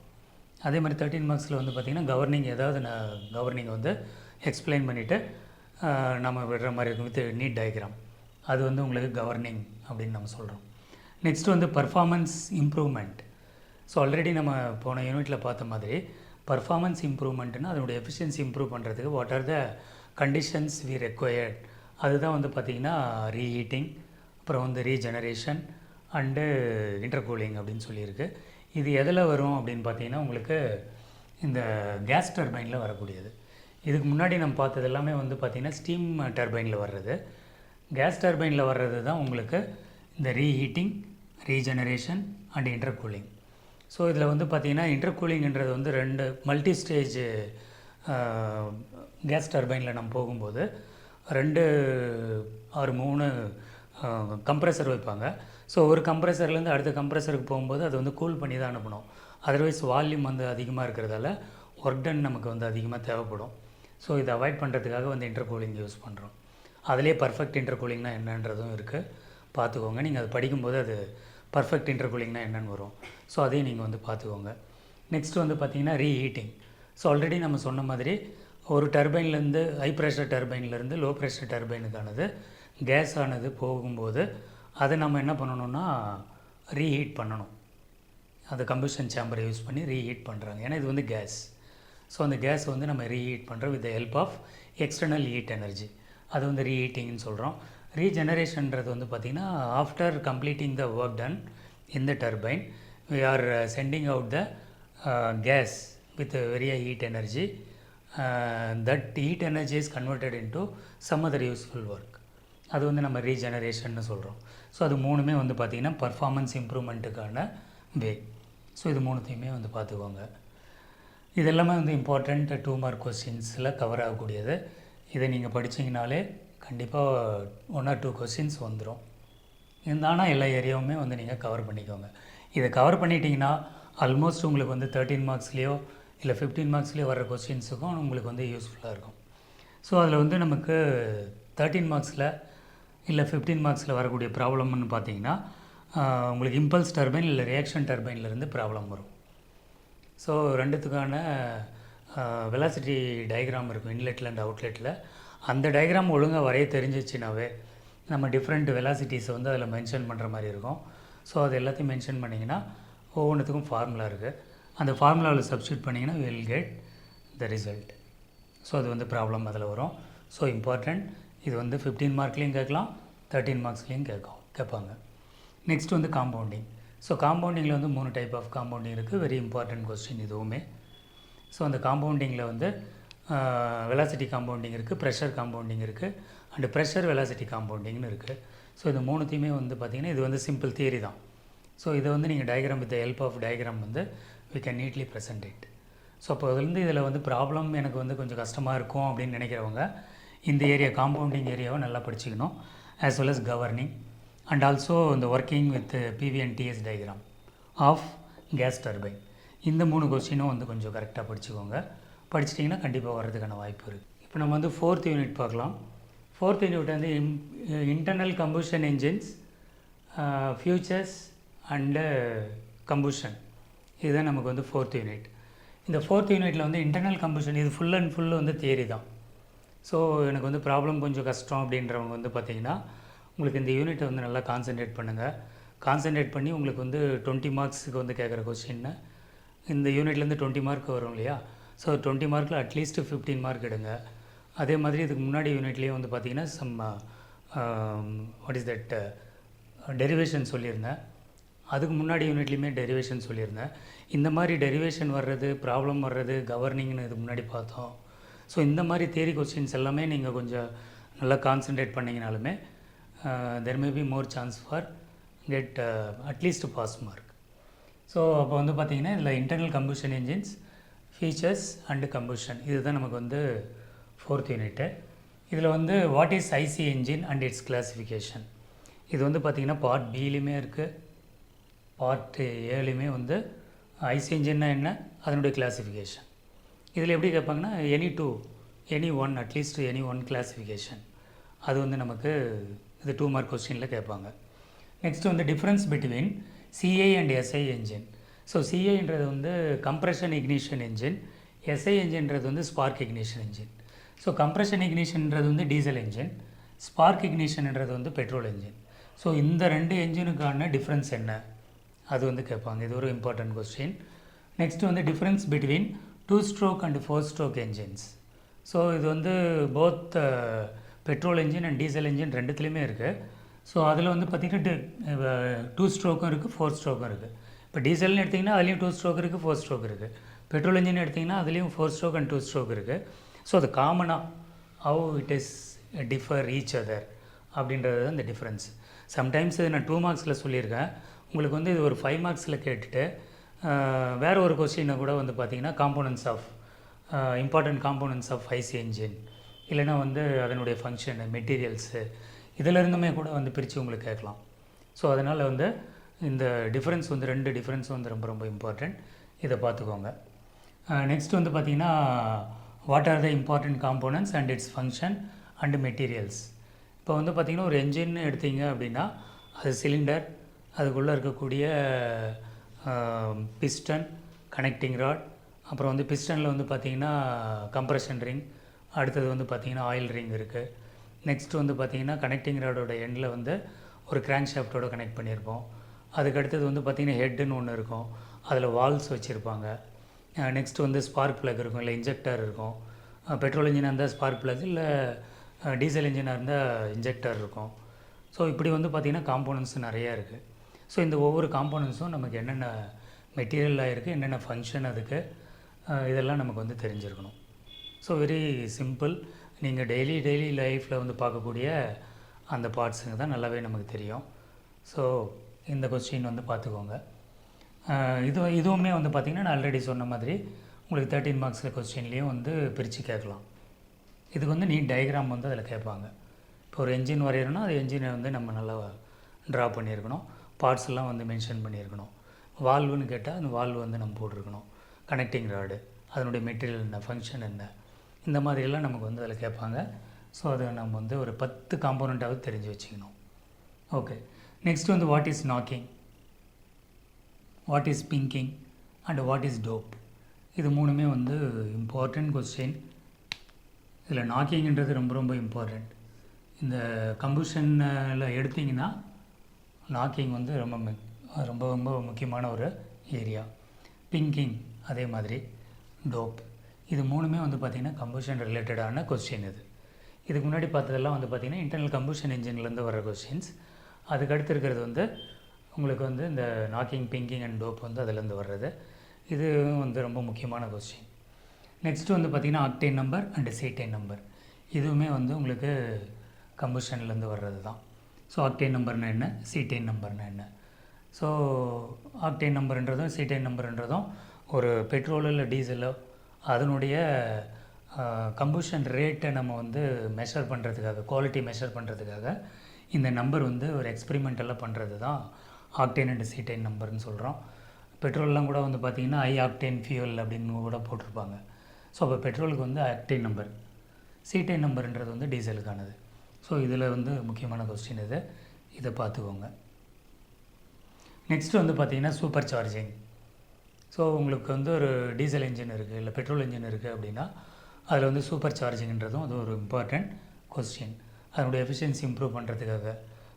அதே மாதிரி 13 மார்க்ஸில் வந்து பார்த்திங்கன்னா கவர்னிங் ஏதாவது கவர்னிங் வந்து எக்ஸ்பிளைன் பண்ணிவிட்டு நம்ம விடுற மாதிரி இருக்கும் வித் நீட் டயக்ராம். அது வந்து உங்களுக்கு கவர்னிங் அப்படின்னு நம்ம சொல்கிறோம். நெக்ஸ்ட் வந்து பர்ஃபார்மன்ஸ் இம்ப்ரூவ்மெண்ட். ஸோ ஆல்ரெடி நம்ம போன யூனிட்டில் பார்த்த மாதிரி பர்ஃபார்மன்ஸ் இம்ப்ரூவ்மெண்ட்னா அதனுடைய எஃபிஷியன்சி இம்ப்ரூவ் பண்ணுறதுக்கு what are the conditions we required. அதுதான் வந்து பார்த்திங்கன்னா ரீஹீட்டிங், அப்புறம் வந்து ரீஜெனரேஷன் அண்டு இன்டர்கூலிங் அப்படின்னு சொல்லியிருக்கு. இது எதில் வரும் அப்படின்னு பார்த்தீங்கன்னா உங்களுக்கு இந்த கேஸ் டர்பைனில் வரக்கூடியது. இதுக்கு முன்னாடி நம்ம பார்த்தது எல்லாமே வந்து பார்த்திங்கன்னா ஸ்டீம் டர்பைனில் வர்றது. கேஸ் டர்பைனில் வர்றது தான் உங்களுக்கு இந்த ரீஹீட்டிங், ரீஜெனரேஷன் அண்ட் இன்டர்கூலிங். ஸோ இதில் வந்து பார்த்திங்கன்னா இன்டர்கூலிங்கிறது வந்து 2 மல்டி ஸ்டேஜ் கேஸ் டர்பைனில் நம்ம போகும்போது 2 or 3 கம்ப்ரெசர் வைப்பாங்க. ஸோ ஒரு கம்ப்ரெசர்லேருந்து அடுத்த கம்ப்ரெசருக்கு போகும்போது அது வந்து கூல் பண்ணி தான் அனுப்பணும். அதர்வைஸ் வால்யூம் வந்து அதிகமாக இருக்கிறதால ஒர்க் டன் நமக்கு வந்து அதிகமாக தேவைப்படும். ஸோ இதை அவாய்ட் பண்ணுறதுக்காக வந்து இன்டர்கூலிங் யூஸ் பண்ணுறோம். அதிலே பர்ஃபெக்ட் இன்டர்கூலிங்னா என்னன்றதும் இருக்குது, பார்த்துக்கோங்க. நீங்கள் அது படிக்கும்போது அது பர்ஃபெக்ட் இன்டர்கூலிங்னா என்னென்னு வரும். ஸோ அதையும் நீங்கள் வந்து பார்த்துக்கோங்க. நெக்ஸ்ட் வந்து பார்த்திங்கன்னா ரீஹீட்டிங். ஸோ ஆல்ரெடி நம்ம சொன்ன மாதிரி ஒரு டர்பைன்லேருந்து ஹை ப்ரெஷர் டர்பைன்லேருந்து லோ ப்ரெஷர் டர்பைனுக்கானது கேஸ் ஆனது போகும்போது அதை நம்ம என்ன பண்ணணும்னா ரீஹீட் பண்ணணும். அது கம்பஷன் சேம்பரை யூஸ் பண்ணி ரீஹீட் பண்ணுறாங்க. ஏன்னா இது வந்து கேஸ். ஸோ அந்த கேஸ் வந்து நம்ம ரீஹீட் பண்ணுறோம் with the help of external heat energy. அது வந்து ரீஹீட்டிங்னு சொல்கிறோம். ரீஜெனரேஷன்றது வந்து பார்த்திங்கன்னா after completing the work done in the turbine we are sending out the gas with a very high heat energy. That heat energy is converted into some other useful work. அது வந்து நம்ம ரீஜெனரேஷன்னு சொல்கிறோம். ஸோ அது மூணுமே வந்து பார்த்திங்கன்னா பர்ஃபார்மன்ஸ் இம்ப்ரூவ்மெண்ட்டுக்கான வே. ஸோ இது மூணுத்தையுமே வந்து பார்த்துக்கோங்க. இது எல்லாமே வந்து இம்பார்ட்டண்ட் 2 மார்க் கொஸ்டின்ஸில் கவர் ஆகக்கூடியது. இதை நீங்கள் படித்தீங்கனாலே கண்டிப்பாக 1 or 2 கொஸ்டின்ஸ் வந்துடும். இருந்தாலும் எல்லா ஏரியாவுமே வந்து நீங்கள் கவர் பண்ணிக்கோங்க. இதை கவர் பண்ணிட்டீங்கன்னா ஆல்மோஸ்ட் உங்களுக்கு வந்து 13 மார்க்ஸ்லேயோ இல்லை 15 மார்க்ஸ்லேயோ வர கொஸ்டின்ஸுக்கும் உங்களுக்கு வந்து யூஸ்ஃபுல்லாக இருக்கும். ஸோ அதில் வந்து நமக்கு 13 மார்க்ஸில் இல்லை 15 மார்க்ஸில் வரக்கூடிய ப்ராப்ளம்னு பார்த்தீங்கன்னா உங்களுக்கு இம்பல்ஸ் டர்பைன் இல்லை ரியாக்ஷன் டர்பைன்லேருந்து ப்ராப்ளம் வரும். ஸோ ரெண்டுத்துக்கான வெலாசிட்டி டயக்ராம் இருக்கும் இன்லெட்டில் அண்ட் அவுட்லெட்டில். அந்த டயக்ராம் ஒழுங்காக வரைய தெரிஞ்சிச்சுனாவே நம்ம டிஃப்ரெண்ட் வெலாசிட்டிஸை வந்து அதில் மென்ஷன் பண்ணுற மாதிரி இருக்கும். ஸோ அது எல்லாத்தையும் மென்ஷன் பண்ணிங்கன்னா ஒவ்வொன்றுத்துக்கும் ஃபார்முலா இருக்குது. அந்த ஃபார்முலாவில் சப்ஸ்டியூட் பண்ணிங்கன்னா will get the result. So அது வந்து ப்ராப்ளம் அதில் வரும். So important. இது வந்து 15 மார்க்லேயும் கேட்கலாம், 13 மார்க்ஸ்லேயும் கேட்பாங்க. நெக்ஸ்ட் வந்து காம்பவுண்டிங். ஸோ காம்பவுண்டிங்கில் வந்து 3 டைப் ஆஃப் காம்பவுண்டிங் இருக்குது. வெரி இம்பார்ட்டன்ட் கொஸ்டின் இதுவுமே. ஸோ அந்த காம்பவுண்டிங்கில் வந்து வெலாசிட்டி காம்பவுண்டிங் இருக்குது, ப்ரெஷர் காம்பவுண்டிங் இருக்குது, அண்டு ப்ரெஷர் வெலாசிட்டி காம்பவுண்டிங்னு இருக்குது. ஸோ இது மூணுத்தையுமே வந்து பார்த்திங்கன்னா இது வந்து சிம்பிள் தியரி தான். ஸோ இதை வந்து நீங்கள் diagram with help of diagram வந்து we can neatly present it. So அப்போ அதுலேருந்து இதில் வந்து ப்ராப்ளம் எனக்கு வந்து கொஞ்சம் கஷ்டமாக இருக்கும் அப்படின்னு நினைக்கிறவங்க இந்த ஏரியா காம்பவுண்டிங் ஏரியாவை நல்லா படிச்சுக்கணும். as well as governing and also இந்த working with PV and TS diagram of gas turbine. இந்த 3 கொஸ்டினும் வந்து கொஞ்சம் கரெக்டாக படிச்சுக்கோங்க. படிச்சிட்டிங்கன்னா கண்டிப்பாக வர்றதுக்கான வாய்ப்பு இருக்குது. இப்போ நம்ம வந்து 4th யூனிட் பார்க்கலாம். 4th யூனிட் வந்து internal combustion engines, features and combustion. இதுதான் நமக்கு வந்து 4th யூனிட். இந்த 4th யூனிட்டில் வந்து இன்டர்னல் கம்பஷன் இது ஃபுல் அண்ட் ஃபுல்லு வந்து தியரி தான். ஸோ எனக்கு வந்து ப்ராப்ளம் கொஞ்சம் கஷ்டம் அப்படின்றவங்க வந்து பார்த்திங்கன்னா உங்களுக்கு இந்த யூனிட்டை வந்து நல்லா கான்சென்ட்ரேட் பண்ணுங்கள். கான்சென்ட்ரேட் பண்ணி உங்களுக்கு வந்து 20 மார்க்ஸுக்கு வந்து கேட்குற கொஸ்டின்னு இந்த யூனிட்லேருந்து 20 மார்க் வரும் இல்லையா. ஸோ 20 மார்க்கில் அட்லீஸ்ட் 15 மார்க் எடுங்க. அதே மாதிரி இதுக்கு முன்னாடி யூனிட்லேயே வந்து பார்த்திங்கன்னா வாட் இஸ் தட் டெரிவேஷன் சொல்லியிருந்தேன். அதுக்கு முன்னாடி யூனிட்லேயுமே டெரிவேஷன் சொல்லியிருந்தேன். இந்த மாதிரி டெரிவேஷன் வர்றது, ப்ராப்ளம் வர்றது, கவர்னிங்னு இதுக்கு முன்னாடி பார்த்தோம். ஸோ இந்த மாதிரி தியரி கொஸ்டின்ஸ் எல்லாமே நீங்கள் கொஞ்சம் நல்லா கான்சென்ட்ரேட் பண்ணிங்கனாலுமே there may be more chance for get at least pass mark. So அப்போ வந்து பார்த்திங்கன்னா இதில் internal combustion engines, features and combustion இதுதான் நமக்கு வந்து 4th யூனிட்டு. இதில் வந்து what is IC engine and its classification. இது வந்து பார்த்திங்கன்னா பார்ட் பிலையுமே இருக்குது, பார்ட் ஏலையுமே வந்து ஐசி என்ஜின்னா என்ன, அதனுடைய கிளாஸிஃபிகேஷன். இதில் எப்படி கேட்பாங்கன்னா any one at least any one classification. அது வந்து நமக்கு இது 2 மார்க் கொஸ்டினில் கேட்பாங்க. நெக்ஸ்ட் வந்து difference between CI and SI engine. So சிஐன்றது வந்து கம்ப்ரெஷன் இக்னிஷன் என்ஜின், எஸ்ஐ என்ஜின்றது வந்து spark ignition engine. So compression இக்னிஷன்ன்றது வந்து டீசல் என்ஜின், ஸ்பார்க் இக்னிஷன்ன்றது வந்து பெட்ரோல் என்ஜின். ஸோ இந்த 2 என்ஜினுக்கான டிஃப்ரென்ஸ் என்ன அது வந்து கேட்பாங்க. இது ஒரு இம்பார்ட்டன்ட் கொஸ்டின். நெக்ஸ்ட் வந்து difference between 2 stroke and 4 stroke engines. So இது வந்து both petrol engine and diesel engine ரெண்டுத்துலேயுமே இருக்குது. ஸோ அதில் வந்து பார்த்திங்கன்னா 2 ஸ்ட்ரோக்கும் இருக்குது, 4 ஸ்ட்ரோக்கும் இருக்குது. இப்போ டீசல்னு எடுத்திங்கன்னா அதுலேயும் 2 ஸ்ட்ரோக் இருக்குது, 4 ஸ்ட்ரோக் இருக்குது. பெட்ரோல் என்ஜின் எடுத்திங்கன்னா அதுலேயும் 4 ஸ்ட்ரோக் அண்ட் 2 ஸ்ட்ரோக் இருக்குது. ஸோ அது காமனாக how it is differ each other அப்படின்றது தான் இந்த டிஃப்ரென்ஸ். சம்டைம்ஸ் இது நான் 2 மார்க்ஸில் சொல்லியிருக்கேன். உங்களுக்கு வந்து இது ஒரு 5 மார்க்ஸில் கேட்டுட்டு வேறு ஒரு கொஸ்டினை கூட வந்து பார்த்திங்கன்னா components of important components of IC engine இல்லைனா வந்து அதனுடைய ஃபங்க்ஷனு, மெட்டீரியல்ஸு இதிலிருந்துமே கூட வந்து பிரித்து உங்களுக்கு கேட்கலாம். ஸோ அதனால் வந்து இந்த டிஃப்ரென்ஸ் வந்து 2 டிஃப்ரென்ஸ் வந்து ரொம்ப ரொம்ப இம்பார்ட்டண்ட். இதை பார்த்துக்கோங்க. நெக்ஸ்ட் வந்து பார்த்திங்கன்னா what are the important components and it's function and materials. இப்போ வந்து பார்த்திங்கன்னா ஒரு என்ஜின் எடுத்தீங்க அப்படின்னா அது சிலிண்டர், அதுக்குள்ளே இருக்கக்கூடிய பிஸ்டன், கனெக்டிங் ராட், அப்புறம் வந்து பிஸ்டனில் வந்து பார்த்திங்கன்னா கம்ப்ரெஷன் ரிங், அடுத்தது வந்து பார்த்திங்கன்னா ஆயில் ரிங் இருக்குது. நெக்ஸ்ட் வந்து பார்த்திங்கன்னா கனெக்டிங் ராடோட எண்டில் வந்து ஒரு கிராங்க் ஷாஃப்டோட கனெக்ட் பண்ணியிருப்போம். அதுக்கு அடுத்தது வந்து பார்த்திங்கன்னா ஹெட்டுன்னு ஒன்று இருக்கும், அதில் வால்ஸ் வச்சுருப்பாங்க. நெக்ஸ்ட் வந்து ஸ்பார்க் ப்ளக் இருக்கும், இல்லை இன்ஜெக்டர் இருக்கும். பெட்ரோல் இன்ஜினாக இருந்தால் ஸ்பார்க் ப்ளக், இல்லை டீசல் இன்ஜினாக இருந்தால் இன்ஜெக்டர் இருக்கும். ஸோ இப்படி வந்து பார்த்திங்கன்னா காம்போனன்ட்ஸ் நிறையா இருக்குது. ஸோ இந்த ஒவ்வொரு காம்போனன்ட்ஸும் நமக்கு என்னென்ன மெட்டீரியலாக இருக்குது, என்னென்ன ஃபங்க்ஷன் அதுக்கு, இதெல்லாம் நமக்கு வந்து தெரிஞ்சிருக்கணும். So very simple. நீங்கள் டெய்லி லைஃப்பில் வந்து பார்க்கக்கூடிய அந்த பார்ட்ஸுங்க தான் நல்லாவே நமக்கு தெரியும். ஸோ இந்த கொஸ்டின் வந்து பார்த்துக்கோங்க. இதுவுமே வந்து பார்த்திங்கன்னா நான் ஆல்ரெடி சொன்ன மாதிரி உங்களுக்கு 13 மார்க்ஸில் கொஸ்டின்லேயும் வந்து பிரித்து கேட்கலாம். இதுக்கு வந்து நீட் டயக்ராம் வந்து அதில் கேட்பாங்க. இப்போ ஒரு என்ஜின் வரையணும்னா அது என்ஜினை வந்து நம்ம நல்லா ட்ரா பண்ணியிருக்கணும், பார்ட்ஸ் எல்லாம் வந்து மென்ஷன் பண்ணியிருக்கணும். வால்வுன்னு கேட்டால் அந்த வால்வு வந்து நம்ம போட்டிருக்கணும், கனெக்டிங் ராடு, அதனுடைய மெட்டீரியல் என்ன, ஃபங்க்ஷன் என்ன, இந்த மாதிரியெல்லாம் நமக்கு வந்து அதில் கேட்பாங்க. ஸோ அதை நம்ம வந்து ஒரு 10 காம்போனண்ட்டாவது தெரிஞ்சு வச்சுக்கணும். ஓகே, நெக்ஸ்ட் வந்து what is knocking, what is pinging and what is dope. இது மூணுமே வந்து இம்பார்ட்டண்ட் கொஸ்டின். இதில் நாக்கிங்கிறது ரொம்ப ரொம்ப இம்பார்ட்டண்ட். இந்த கம்புஷனில் எடுத்திங்கன்னா நாக்கிங் வந்து ரொம்ப ரொம்ப ரொம்ப முக்கியமான ஒரு ஏரியா. பிங்கிங் அதே மாதிரி, டோப், இது மூணுமே வந்து பார்த்திங்கன்னா கம்புஷன் ரிலேட்டடான கொஸ்டின். இதுக்கு முன்னாடி பார்த்ததெல்லாம் வந்து பார்த்திங்கன்னா இன்டர்னல் கம்புஷன் இன்ஜின்லேருந்து வர கொஸ்டின்ஸ். அதுக்கடுத்து இருக்கிறது வந்து உங்களுக்கு வந்து இந்த நாக்கிங், பிங்கிங் அண்ட் டோப் வந்து அதிலேருந்து வர்றது. இது வந்து ரொம்ப முக்கியமான கொஸ்டின். நெக்ஸ்ட்டு வந்து பார்த்திங்கன்னா octane number and cetane number. இதுவுமே வந்து உங்களுக்கு கம்புஷன்லேருந்து வர்றது தான். ஸோ ஆக்டேன் நம்பர்னால் என்ன, சீட்டைன் நம்பர்னால் என்ன. ஸோ ஆக்டேன் நம்பர்ன்றதும் சீட்டைன் நம்பர்ன்றதும் ஒரு பெட்ரோலோ இல்லை டீசலோ அதனுடைய கம்புஷன் ரேட்டை நம்ம வந்து மெஷர் பண்ணுறதுக்காக, குவாலிட்டி மெஷர் பண்ணுறதுக்காக இந்த நம்பர் வந்து ஒரு எக்ஸ்பெரிமெண்டலாக பண்ணுறது தான் ஆக்டேன் அண்ட் சீட்டைன் நம்பர்னு சொல்கிறோம். பெட்ரோல்லாம் கூட வந்து பார்த்திங்கன்னா ஹை ஆக்டேன் ஃபியூல் அப்படின்னு கூட போட்டிருப்பாங்க. ஸோ அப்போ பெட்ரோலுக்கு வந்து ஆக்டேன் நம்பர், சீட்டைன் நம்பர்ன்றது வந்து டீசலுக்கானது. ஸோ இதில் வந்து முக்கியமான கொஸ்டின் இதை பார்த்துக்கோங்க. நெக்ஸ்ட்டு வந்து பார்த்திங்கன்னா சூப்பர் சார்ஜிங். ஸோ உங்களுக்கு வந்து ஒரு டீசல் இன்ஜின் இருக்குது இல்லை பெட்ரோல் இன்ஜின் இருக்குது அப்படின்னா அதில் வந்து சூப்பர் சார்ஜிங்ன்றதும் அது ஒரு இம்பார்ட்டண்ட் கொஸ்டின். அதனுடைய எஃபிஷியன்சி இம்ப்ரூவ் பண்ணுறதுக்காக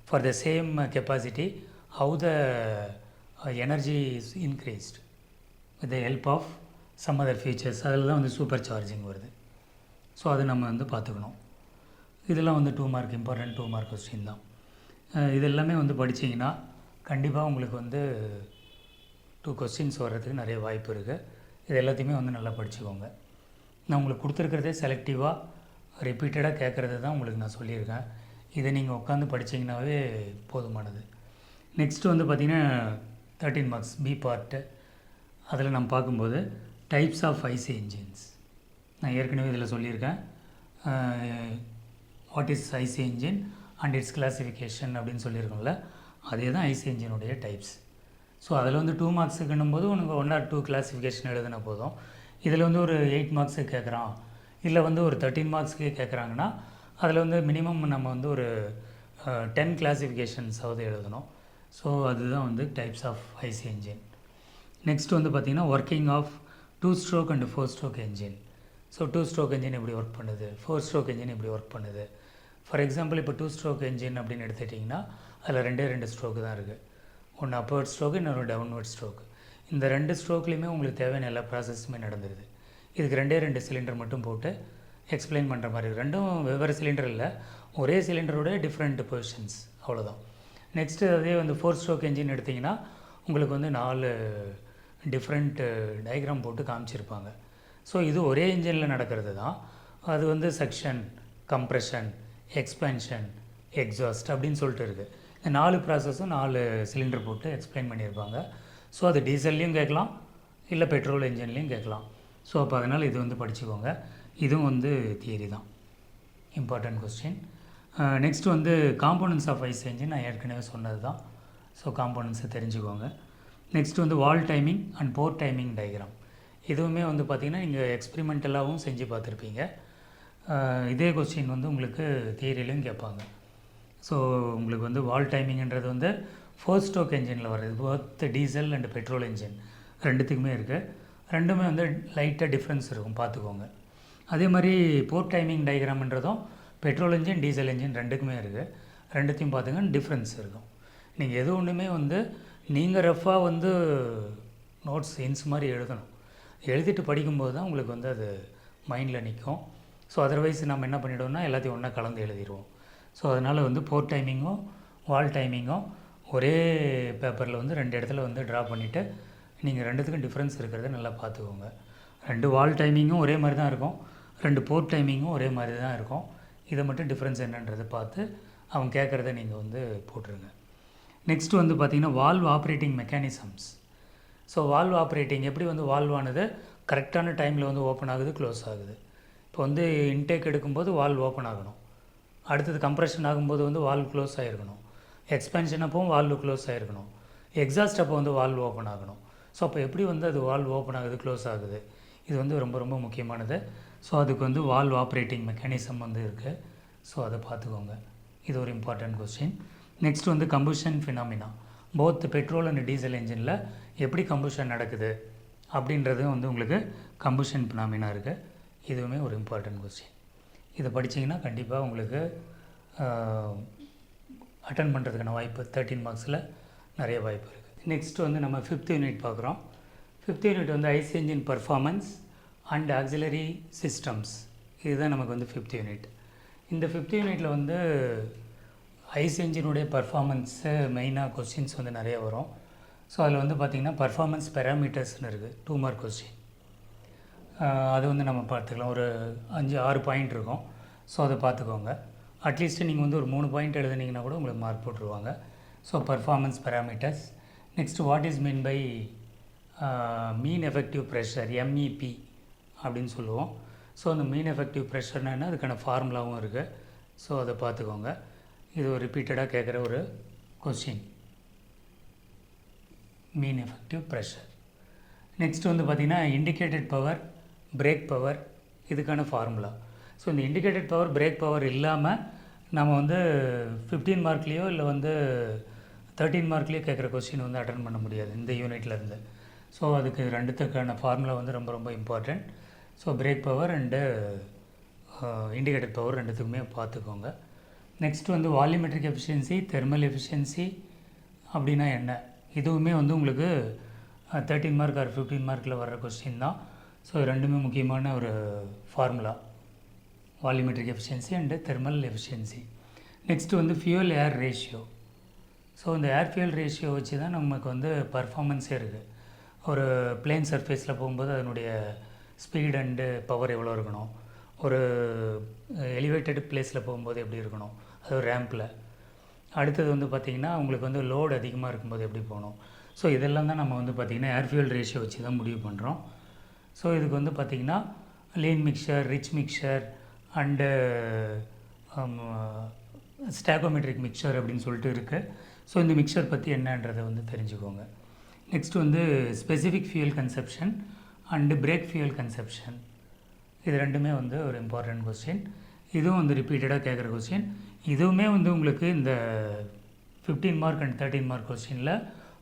for the same capacity how the energy is increased with the help of some other features, அதில் தான் வந்து சூப்பர் சார்ஜிங் வருது. ஸோ அது நம்ம வந்து பார்த்துக்கணும். இதெல்லாம் வந்து 2 மார்க் இம்பார்ட்டண்ட் 2 மார்க் கொஸ்டின் தான். இது எல்லாமே வந்து படிச்சிங்கன்னா கண்டிப்பாக உங்களுக்கு வந்து 2 கொஸ்டின்ஸ் வர்றதுக்கு நிறைய வாய்ப்பு இருக்குது. இது எல்லாத்தையுமே வந்து நல்லா படிச்சுக்கோங்க. நான் உங்களுக்கு கொடுத்துருக்கிறதே செலக்டிவாக ரிப்பீட்டடாக கேட்குறது தான் உங்களுக்கு நான் சொல்லியிருக்கேன். இதை நீங்கள் உட்காந்து படிச்சிங்கனாவே போதுமானது. நெக்ஸ்ட்டு வந்து பார்த்திங்கன்னா 13 மார்க்ஸ் பி பார்ட்டு. அதில் நம்ம பார்க்கும்போது டைப்ஸ் ஆஃப் ஐசி இன்ஜின்ஸ். நான் ஏற்கனவே இதில் சொல்லியிருக்கேன் what is IC engine and its classification அப்படின்னு சொல்லியிருக்கோம்ல, அதே தான் ஐசி இன்ஜினுடைய டைப்ஸ். ஸோ அதில் வந்து 2 மார்க்ஸுக்குன்னும் போது உனக்கு 1 or 2 கிளாஸிஃபிகேஷன் எழுதினா போதும். இதில் வந்து ஒரு 8 மார்க்ஸுக்கு கேட்குறான் இல்லை வந்து ஒரு 13 மார்க்ஸுக்கு கேட்குறாங்கன்னா அதில் வந்து மினிமம் நம்ம வந்து ஒரு 10 கிளாஸிஃபிகேஷன்ஸாவது எழுதணும். ஸோ அதுதான் வந்து types of IC engine. Next வந்து பார்த்திங்கன்னா working of 2 stroke and 4 stroke engine. So 2 stroke engine எப்படி ஒர்க் பண்ணுது, 4 ஸ்ட்ரோக் என்ஜின் எப்படி ஒர்க் பண்ணுது. ஃபார் எக்ஸாம்பிள் இப்போ 2 ஸ்ட்ரோக் என்ஜின் அப்படின்னு எடுத்துட்டிங்கன்னா அதில் 2 ஸ்ட்ரோக்கு தான் இருக்குது. ஒன்று அப்வர்ட் ஸ்ட்ரோக்கு, இன்னொரு டவுன்வர்ட் ஸ்ட்ரோக்கு. இந்த 2 ஸ்ட்ரோக்லேயுமே உங்களுக்கு தேவையான எல்லா ப்ராசஸுமே நடந்துருது. இதுக்கு 2 சிலிண்டர் மட்டும் போட்டு எக்ஸ்பிளைன் பண்ணுற மாதிரி. ரெண்டும் வெவ்வேறு சிலிண்டர் இல்லை, ஒரே சிலிண்டரோட டிஃப்ரெண்ட் பொசிஷன்ஸ், அவ்வளோதான். நெக்ஸ்ட்டு அதே வந்து 4 ஸ்ட்ரோக் என்ஜின் எடுத்திங்கன்னா உங்களுக்கு வந்து 4 டிஃப்ரெண்ட் டயக்ராம் போட்டு காமிச்சிருப்பாங்க. ஸோ இது ஒரே இன்ஜினில் நடக்கிறது தான். அது வந்து செக்ஷன், கம்ப்ரெஷன், எக்ஸ்பென்ஷன், எக்ஸாஸ்ட் அப்படின்னு சொல்லிட்டு இருக்குது. இந்த 4 ப்ராசஸும் 4 சிலிண்டர் போட்டு எக்ஸ்பிளைன் பண்ணியிருப்பாங்க. ஸோ அது டீசல்லையும் கேட்கலாம் இல்லை பெட்ரோல் இன்ஜின்லேயும் கேட்கலாம். ஸோ அப்போ அதனால் இது வந்து படிச்சுக்கோங்க. இதுவும் வந்து தியரி தான், இம்பார்ட்டன்ட் கொஸ்டின். நெக்ஸ்ட் வந்து காம்போனன்ட்ஸ் ஆஃப் ஐசி என்ஜின் நான் ஏற்கனவே சொன்னது தான். ஸோ காம்போனன்ட்ஸை தெரிஞ்சுக்கோங்க. நெக்ஸ்ட் வந்து valve timing and port timing diagram. இதுவுமே வந்து பார்த்திங்கன்னா நீங்கள் எக்ஸ்பெரிமெண்டலாகவும் செஞ்சு பார்த்துருப்பீங்க. இதே கொஸ்டின் வந்து உங்களுக்கு தியரிலையும் கேட்பாங்க. ஸோ உங்களுக்கு வந்து வால் டைமிங்கிறது வந்து 4 ஸ்ட்ரோக் என்ஜினில் வருது. Both diesel and petrol engine ரெண்டுத்துக்குமே இருக்குது. ரெண்டுமே வந்து லைட்டாக டிஃப்ரென்ஸ் இருக்கும், பார்த்துக்கோங்க. அதே மாதிரி போர்ட் டைமிங் டயக்ராம்ன்றதும் பெட்ரோல் இன்ஜின், டீசல் இன்ஜின் ரெண்டுக்குமே இருக்குது. ரெண்டுத்தையும் பார்த்துங்க, டிஃப்ரென்ஸ் இருக்கும். நீங்கள் எது ஒன்றுமே வந்து நீங்கள் ரஃபாக வந்து நோட்ஸ் ஹின்ஸ் மாதிரி எழுதணும். எழுதிட்டு படிக்கும்போது தான் உங்களுக்கு வந்து அது மைண்டில் நிற்கும். ஸோ அதர்வைஸ் நம்ம என்ன பண்ணிவிடுவோம்னா எல்லாத்தையும் ஒன்றா கலந்து எழுதிடுவோம். ஸோ அதனால் வந்து போர்ட் டைமிங்கும் வால் டைமிங்கும் ஒரே பேப்பரில் வந்து 2 இடத்துல வந்து ட்ரா பண்ணிவிட்டு நீங்கள் ரெண்டுத்துக்கும் டிஃப்ரென்ஸ் இருக்கிறத நல்லா பார்த்துக்கோங்க. 2 வால் டைமிங்கும் ஒரே மாதிரி தான் இருக்கும், 2 போர்ட் டைமிங்கும் ஒரே மாதிரி தான் இருக்கும். இதை மட்டும் டிஃப்ரென்ஸ் என்னன்றதை பார்த்து அவங்க கேட்குறத நீங்கள் வந்து போட்டுருங்க. நெக்ஸ்ட்டு வந்து பார்த்திங்கன்னா valve operating mechanisms. So valve operating எப்படி வந்து வால்வானது கரெக்டான டைமில் வந்து ஓப்பன் ஆகுது, க்ளோஸ் ஆகுது. இப்போ வந்து இன்டேக் எடுக்கும்போது வால்வ் ஓப்பன் ஆகணும், அடுத்தது கம்ப்ரெஷன் ஆகும்போது வந்து வால்வ் க்ளோஸ் ஆகிருக்கணும், எக்ஸ்பென்ஷன் அப்போவும் வால்வ் க்ளோஸ் ஆகிருக்கணும், எக்ஸாஸ்ட் அப்போ வந்து வால்வ் ஓப்பன் ஆகணும். ஸோ அப்போ எப்படி வந்து அது வால்வ் ஓப்பன் ஆகுது, க்ளோஸ் ஆகுது, இது வந்து ரொம்ப ரொம்ப முக்கியமானது. ஸோ அதுக்கு வந்து வால்வ் ஆப்ரேட்டிங் மெக்கானிசம் வந்து இருக்குது. ஸோ அதை பார்த்துக்கோங்க, இது ஒரு இம்பார்ட்டன்ட் கொஸ்டின். நெக்ஸ்ட் வந்து combustion phenomena, both petrol and diesel என்ஜினில் எப்படி கம்பஷன் நடக்குது அப்படின்றது வந்து உங்களுக்கு கம்பஷன் ஃபினாமினா இருக்குது. இதுவுமே ஒரு இம்பார்ட்டன்ட் கொஸ்டின். இதை படித்தீங்கன்னா கண்டிப்பாக உங்களுக்கு அட்டன் பண்ணுறதுக்கான வாய்ப்பு 13 மார்க்ஸில் நிறைய வாய்ப்பு இருக்குது. நெக்ஸ்ட் வந்து நம்ம 5th யூனிட் பார்க்குறோம். 5th யூனிட் வந்து IC engine performance and auxiliary systems. இதுதான் நமக்கு வந்து 5th யூனிட். இந்த 5th யூனிட்டில் வந்து ஐசி என்ஜினுடைய பர்ஃபார்மன்ஸு மெயினாக கொஸ்டின்ஸ் வந்து நிறைய வரும். ஸோ அதில் வந்து பார்த்திங்கன்னா பர்ஃபார்மன்ஸ் பேராமீட்டர்ஸ்னு இருக்குது, 2 மார்க் கொஸ்டின். அது வந்து நம்ம பார்த்துக்கலாம், ஒரு 5-6 பாயிண்ட் இருக்கும். ஸோ அதை பார்த்துக்கோங்க. அட்லீஸ்ட்டு நீங்கள் வந்து ஒரு 3 பாயிண்ட் எழுதுனீங்கன்னா கூட உங்களுக்கு மார்க் போட்டுருவாங்க. So performance parameters. Next what is mean by mean effective pressure, MEP அப்படின்னு சொல்லுவோம். ஸோ அந்த மீன் எஃபெக்டிவ் ப்ரெஷர்னா என்ன, அதுக்கான ஃபார்முலாவும் இருக்குது. ஸோ அதை பார்த்துக்கோங்க. இது ஒரு ரிப்பீட்டடாக கேட்குற ஒரு கொஸ்டின், மீன் எஃபெக்டிவ் ப்ரெஷர். நெக்ஸ்ட் வந்து பார்த்திங்கன்னா இண்டிகேட்டட் பவர், பிரேக் பவர், இதுக்கான ஃபார்முலா. ஸோ இந்த இண்டிகேட்டட் பவர், பிரேக் பவர் இல்லாமல் நம்ம வந்து 15 மார்க்லேயோ இல்லை வந்து 13 மார்க்லேயோ கேட்குற கொஸ்டின் வந்து அட்டன் பண்ண முடியாது இந்த யூனிட்லேருந்து. ஸோ அதுக்கு ரெண்டுத்துக்கான ஃபார்முலா வந்து ரொம்ப ரொம்ப important. So break power and indicated power ரெண்டுத்துக்குமே பார்த்துக்கோங்க. நெக்ஸ்ட் வந்து வால்யூமெட்ரிக் எஃபிஷியன்சி, தெர்மல் எஃபிஷியன்சி அப்படின்னா என்ன, இதுவுமே வந்து உங்களுக்கு 13 மார்க் ஆர் 15 மார்க்கில் வர்ற கொஸ்டின் தான். ஸோ ரெண்டுமே முக்கியமான ஒரு formula, volumetric efficiency and thermal efficiency. Next வந்து ஃபியூல் ஏர் ரேஷியோ. ஸோ இந்த ஏர் ஃபியூல் ரேஷியோ வச்சு தான் நமக்கு வந்து பர்ஃபார்மன்ஸே இருக்குது. ஒரு பிளேன் சர்ஃபேஸில் போகும்போது அதனுடைய ஸ்பீட் அண்டு பவர் எவ்வளோ இருக்கணும், ஒரு எலிவேட்டட் பிளேஸில் போகும்போது எப்படி இருக்கணும், அது ஒரு ரேம்பில். அடுத்தது வந்து பார்த்திங்கன்னா உங்களுக்கு வந்து லோடு அதிகமாக இருக்கும்போது எப்படி போகணும். ஸோ இதெல்லாம் தான் நம்ம வந்து பார்த்திங்கன்னா ஏர் ஃபியூல் ரேஷியோ வச்சு தான் முடிவு பண்ணுறோம். ஸோ இதுக்கு வந்து பார்த்திங்கன்னா lean mixture, rich mixture and stoichiometric mixture அப்படின்னு சொல்லிட்டு இருக்குது. ஸோ இந்த மிக்சர் பற்றி என்னன்றதை வந்து தெரிஞ்சுக்கோங்க. நெக்ஸ்ட் வந்து specific fuel conception and break fuel conception. இது ரெண்டுமே வந்து ஒரு இம்பார்ட்டண்ட் கொஸ்டின். இதுவும் வந்து ரிப்பீட்டடாக கேட்குற கொஸ்டின். இதுவுமே வந்து உங்களுக்கு இந்த 15 மார்க் அண்ட் 13 மார்க் கொஸ்டினில்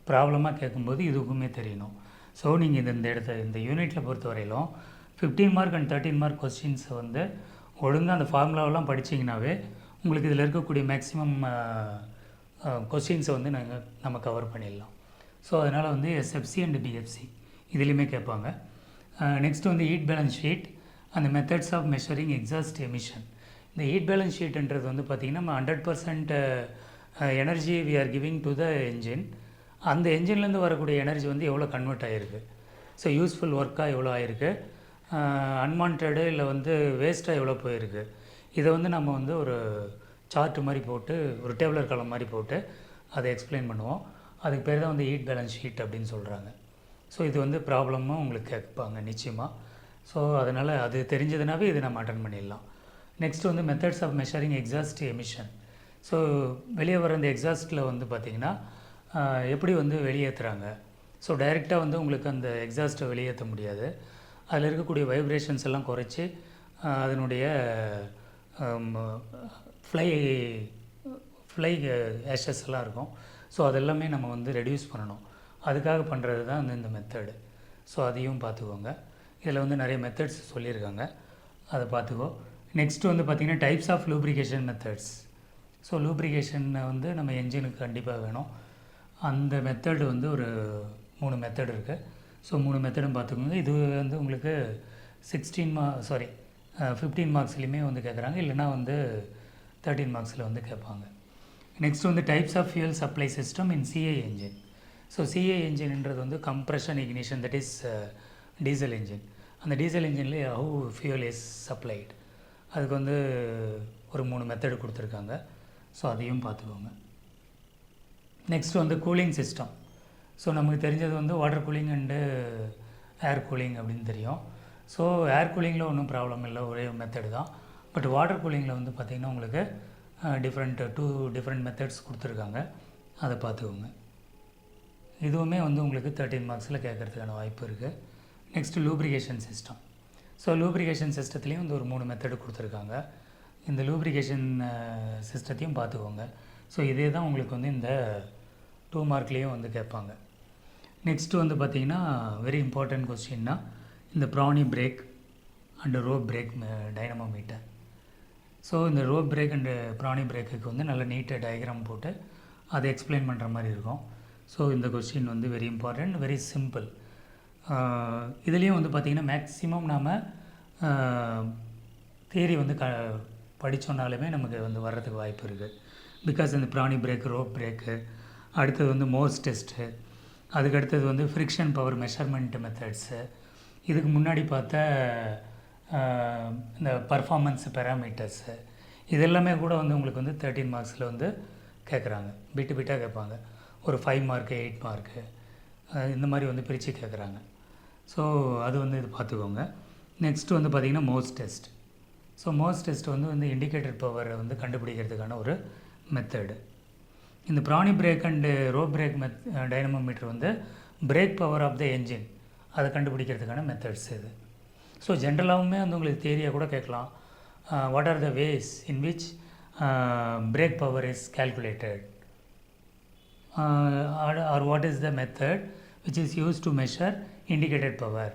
ப்ராப்ளமாக கேட்கும்போது இதுக்குமே தெரியணும். ஸோ நீங்கள் இந்த யூனிட்டில் பொறுத்த வரையிலும் 15 மார்க் அண்ட் 13 மார்க் கொஸ்டின்ஸை வந்து ஒழுங்காக அந்த ஃபார்முலாவெல்லாம் படிச்சிங்கனாவே உங்களுக்கு இதில் இருக்கக்கூடிய மேக்ஸிமம் கொஸ்டின்ஸை வந்து நம்ம கவர் பண்ணிடலாம். ஸோ அதனால் வந்து எஸ்எஃப்சி அண்ட் பிஎஃப்சி இதுலேயுமே கேட்பாங்க. நெக்ஸ்ட் வந்து ஹீட் பேலன்ஸ் ஷீட் அந்த methods of measuring exhaust emission. இந்த ஹீட் பேலன்ஸ் ஷீட்ன்றது வந்து பார்த்திங்கன்னா நம்ம 100% energy we are giving to the engine. அந்த என்ஜின்லேருந்து வரக்கூடிய எனர்ஜி வந்து எவ்வளோ கன்வெர்ட் ஆகிருக்கு, ஸோ யூஸ்ஃபுல் ஒர்க்காக எவ்வளோ ஆகிருக்கு, அன்வான்டு இல்லை வந்து வேஸ்ட்டாக எவ்வளோ போயிருக்கு, இதை வந்து நம்ம வந்து ஒரு சார்ட் மாதிரி போட்டு, ஒரு டேபிளர் காலம் மாதிரி போட்டு அதை எக்ஸ்பிளைன் பண்ணுவோம். அதுக்கு பேர் தான் வந்து ஹீட் பேலன்ஸ் ஷீட் அப்படின்னு சொல்கிறாங்க. ஸோ இது வந்து ப்ராப்ளமும் உங்களுக்கு கேட்பாங்க நிச்சயமாக. ஸோ அதனால் அது தெரிஞ்சதுனாவே இது நம்ம அட்டன் பண்ணிடலாம். நெக்ஸ்ட் வந்து methods of measuring exhaust emission. So வெளியே வர இந்த எக்ஸாஸ்ட்டில் வந்து பார்த்திங்கன்னா எப்படி வந்து வெளியேற்றுறாங்க. ஸோ டைரெக்டாக வந்து உங்களுக்கு அந்த எக்ஸாஸ்ட்டை வெளியேற்ற முடியாது. அதில் இருக்கக்கூடிய வைப்ரேஷன்ஸ் எல்லாம் குறைச்சி அதனுடைய ஃப்ளை ஆஷஸ் எல்லாம் இருக்கும். ஸோ அதெல்லாமே நம்ம வந்து ரெடியூஸ் பண்ணணும். அதுக்காக பண்ணுறது தான் வந்து இந்த மெத்தடு. ஸோ அதையும் பார்த்துக்கோங்க. இதில் வந்து நிறைய மெத்தட்ஸ் சொல்லியிருக்காங்க, அதை பார்த்துக்கோ. நெக்ஸ்ட்டு வந்து பார்த்திங்கன்னா types of lubrication methods. So lubrication வந்து நம்ம என்ஜினுக்கு கண்டிப்பாக வேணும். அந்த மெத்தடு வந்து ஒரு 3 மெத்தட் இருக்குது. ஸோ 3 மெத்தடும் பார்த்துக்கோங்க. இது வந்து உங்களுக்கு 15 மார்க்ஸ்லேயுமே வந்து கேட்குறாங்க, இல்லைனா வந்து 13 மார்க்ஸில் வந்து கேட்பாங்க. நெக்ஸ்ட் வந்து types of fuel supply system in CI engine. So CI என்ஜின்ன்றது வந்து compression ignition, that is diesel engine. அந்த டீசல் என்ஜின்லேயே ஹவு ஃபியூல் இஸ் சப்ளைடு, அதுக்கு வந்து ஒரு 3 மெத்தடு கொடுத்துருக்காங்க. ஸோ அதையும் பார்த்துக்கோங்க. நெக்ஸ்ட் வந்து கூலிங் சிஸ்டம். ஸோ நமக்கு தெரிஞ்சது வந்து water cooling and air cooling அப்படின்னு தெரியும். ஸோ ஏர் கூலிங்கில் ஒன்றும் ப்ராப்ளம் இல்லை, ஒரே மெத்தடு தான். பட் வாட்டர் கூலிங்கில் வந்து பார்த்திங்கன்னா உங்களுக்கு டூ டிஃப்ரெண்ட் மெத்தட்ஸ் கொடுத்துருக்காங்க, அதை பார்த்துக்கோங்க. இதுவுமே வந்து உங்களுக்கு 13 மார்க்ஸில் கேட்குறதுக்கான வாய்ப்பு இருக்குது. Next lubrication system. So lubrication சிஸ்டத்துலேயும் வந்து ஒரு 3 மெத்தடு கொடுத்துருக்காங்க. இந்த லூப்ரிகேஷன் சிஸ்டத்தையும் பார்த்துக்கோங்க. ஸோ இதே தான் உங்களுக்கு வந்து இந்த 2 மார்க்லேயும் வந்து கேட்பாங்க. நெக்ஸ்ட்டு வந்து பார்த்திங்கன்னா வெரி இம்பார்ட்டன்ட் கொஸ்டின்னா இந்த Prony brake and rope brake dynamometer. So இந்த ரோப் பிரேக் அண்டு ப்ரானி பிரேக்குக்கு வந்து நல்ல நீட்டாக டயக்ராம் போட்டு அதை எக்ஸ்பிளைன் பண்ணுற மாதிரி இருக்கும். ஸோ இந்த கொஸ்டின் வந்து வெரி இம்பார்ட்டன்ட், வெரி சிம்பிள். இதுலேயும் வந்து பார்த்திங்கன்னா மேக்ஸிமம் நாம் தியரி வந்து படித்தோன்னாலுமே நமக்கு வந்து வர்றதுக்கு வாய்ப்பு இருக்குது. பிகாஸ் இந்த ப்ரானி பிரேக், ரோப் பிரேக்கு, அடுத்தது வந்து மோர்ஸ் டெஸ்ட்டு, அதுக்கடுத்தது வந்து ஃப்ரிக்ஷன் பவர் மெஷர்மெண்ட் மெத்தட்ஸு, இதுக்கு முன்னாடி பார்த்த இந்த பர்ஃபார்மன்ஸ் பேராமீட்டர்ஸு, இதெல்லாமே கூட வந்து உங்களுக்கு வந்து 13 மார்க்ஸில் வந்து கேட்குறாங்க. பிட்டாக கேட்பாங்க. ஒரு 5 மார்க்கு 8 மார்க்கு இந்த மாதிரி வந்து பிரித்து கேட்குறாங்க. ஸோ அது வந்து இது பார்த்துக்கோங்க. நெக்ஸ்ட்டு வந்து பார்த்திங்கன்னா Morse test. So Morse test வந்து இண்டிகேட்டர் பவரை வந்து கண்டுபிடிக்கிறதுக்கான ஒரு மெத்தடு. இந்த Prony brake and rope brake dynamometer வந்து brake power of the engine அதை கண்டுபிடிக்கிறதுக்கான மெத்தட்ஸ் இது. ஸோ ஜென்ரலாகவுமே வந்து உங்களுக்கு தியரியாக கூட கேட்கலாம். What are the ways in which brake power is calculated, or what is the method which is use to measure indicated power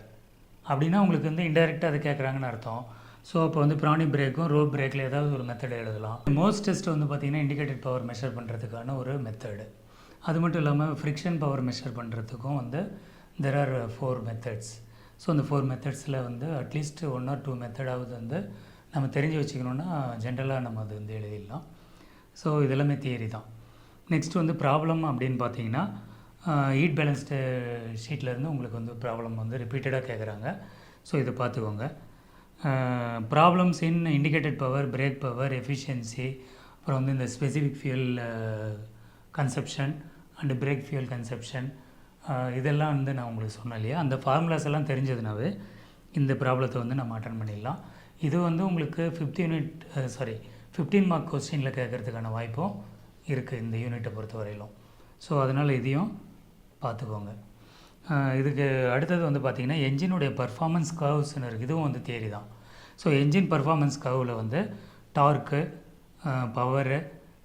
அப்படின்னா உங்களுக்கு வந்து இன்டெரக்டாக அது கேட்குறாங்கன்னு அர்த்தம். ஸோ அப்போ வந்து ப்ரானி பிரேக்கும் ரோப் பிரேக்கில் ஏதாவது ஒரு மெத்தட் எழுதலாம். மோர்ஸ் டெஸ்ட் வந்து பார்த்திங்கன்னா இண்டிகேட்டட் பவர் மெஷர் பண்ணுறதுக்கான ஒரு மெத்தடு. அது மட்டும் இல்லாமல் ஃப்ரிக்ஷன் பவர் மெஷர் பண்ணுறதுக்கும் வந்து தெர் ஆர் 4 மெத்தட்ஸ். ஸோ அந்த 4 மெத்தட்ஸில் வந்து அட்லீஸ்ட் 1 or 2 மெத்தடாவது வந்து நம்ம தெரிஞ்சு வச்சுக்கணுன்னா ஜென்ரலாக நம்ம அது வந்து எழுதிடலாம். ஸோ இதெல்லாமே தியரி தான். நெக்ஸ்ட் வந்து ப்ராப்ளம் அப்படின்னு பார்த்தீங்கன்னா ஹீட் பேலன்ஸ்டு ஷீட்லேருந்து உங்களுக்கு வந்து ப்ராப்ளம் வந்து ரிப்பீட்டடாக கேட்குறாங்க. ஸோ இதை பார்த்துக்கோங்க. ப்ராப்ளம்ஸ் இன் indicated power, break power, efficiency, அப்புறம் வந்து இந்த specific fuel consumption and break fuel consumption, இதெல்லாம் வந்து நான் உங்களுக்கு சொன்னேன் இல்லையா, அந்த ஃபார்முலாஸ் எல்லாம் தெரிஞ்சதுனாவே இந்த ப்ராப்ளத்தை வந்து நம்ம அட்டன் பண்ணிடலாம். இது வந்து உங்களுக்கு 15 மார்க் கொஸ்டினில் கேட்குறதுக்கான வாய்ப்பும் இருக்குது இந்த யூனிட்டை பொறுத்த வரையிலும். ஸோ அதனால் இதையும் பார்த்துக்கோங்க. இதுக்கு அடுத்தது வந்து பார்த்திங்கன்னா என்ஜினுடைய பர்ஃபார்மன்ஸ் கர்வ்ஸ்னு இருக்குது. இதுவும் வந்து தியரி தான். ஸோ என்ஜின் பர்ஃபார்மன்ஸ் கர்வில் வந்து torque, power,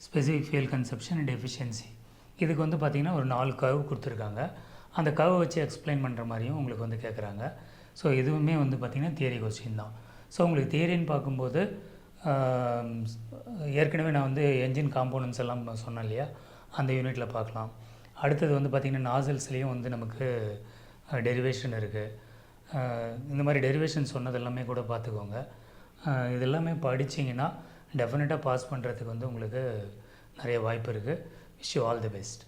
specific fuel consumption and efficiency, இதுக்கு வந்து பார்த்திங்கன்னா ஒரு 4 கர்வ் கொடுத்துருக்காங்க. அந்த கர்வை வச்சு எக்ஸ்பிளைன் பண்ணுற மாதிரியும் உங்களுக்கு வந்து கேட்குறாங்க. ஸோ இதுவுமே வந்து பார்த்திங்கன்னா தியரி கொஸ்டின் தான். ஸோ உங்களுக்கு தியரின்னு பார்க்கும்போது ஏற்கனவே நான் வந்து என்ஜின் காம்போனன்ட்ஸ் எல்லாம் சொன்னேன் இல்லையா, அந்த யூனிட்டில் பார்க்கலாம். அடுத்தது வந்து பார்த்திங்கன்னா நாசல்ஸ்லேயும் வந்து நமக்கு டெரிவேஷன் இருக்குது. இந்த மாதிரி டெரிவேஷன் சொன்னது எல்லாமே கூட பார்த்துக்கோங்க. இதெல்லாமே படிச்சிங்கன்னா டெஃபினட்டாக பாஸ் பண்ணுறதுக்கு வந்து உங்களுக்கு நிறைய வாய்ப்பு இருக்குது. Wish you all the best.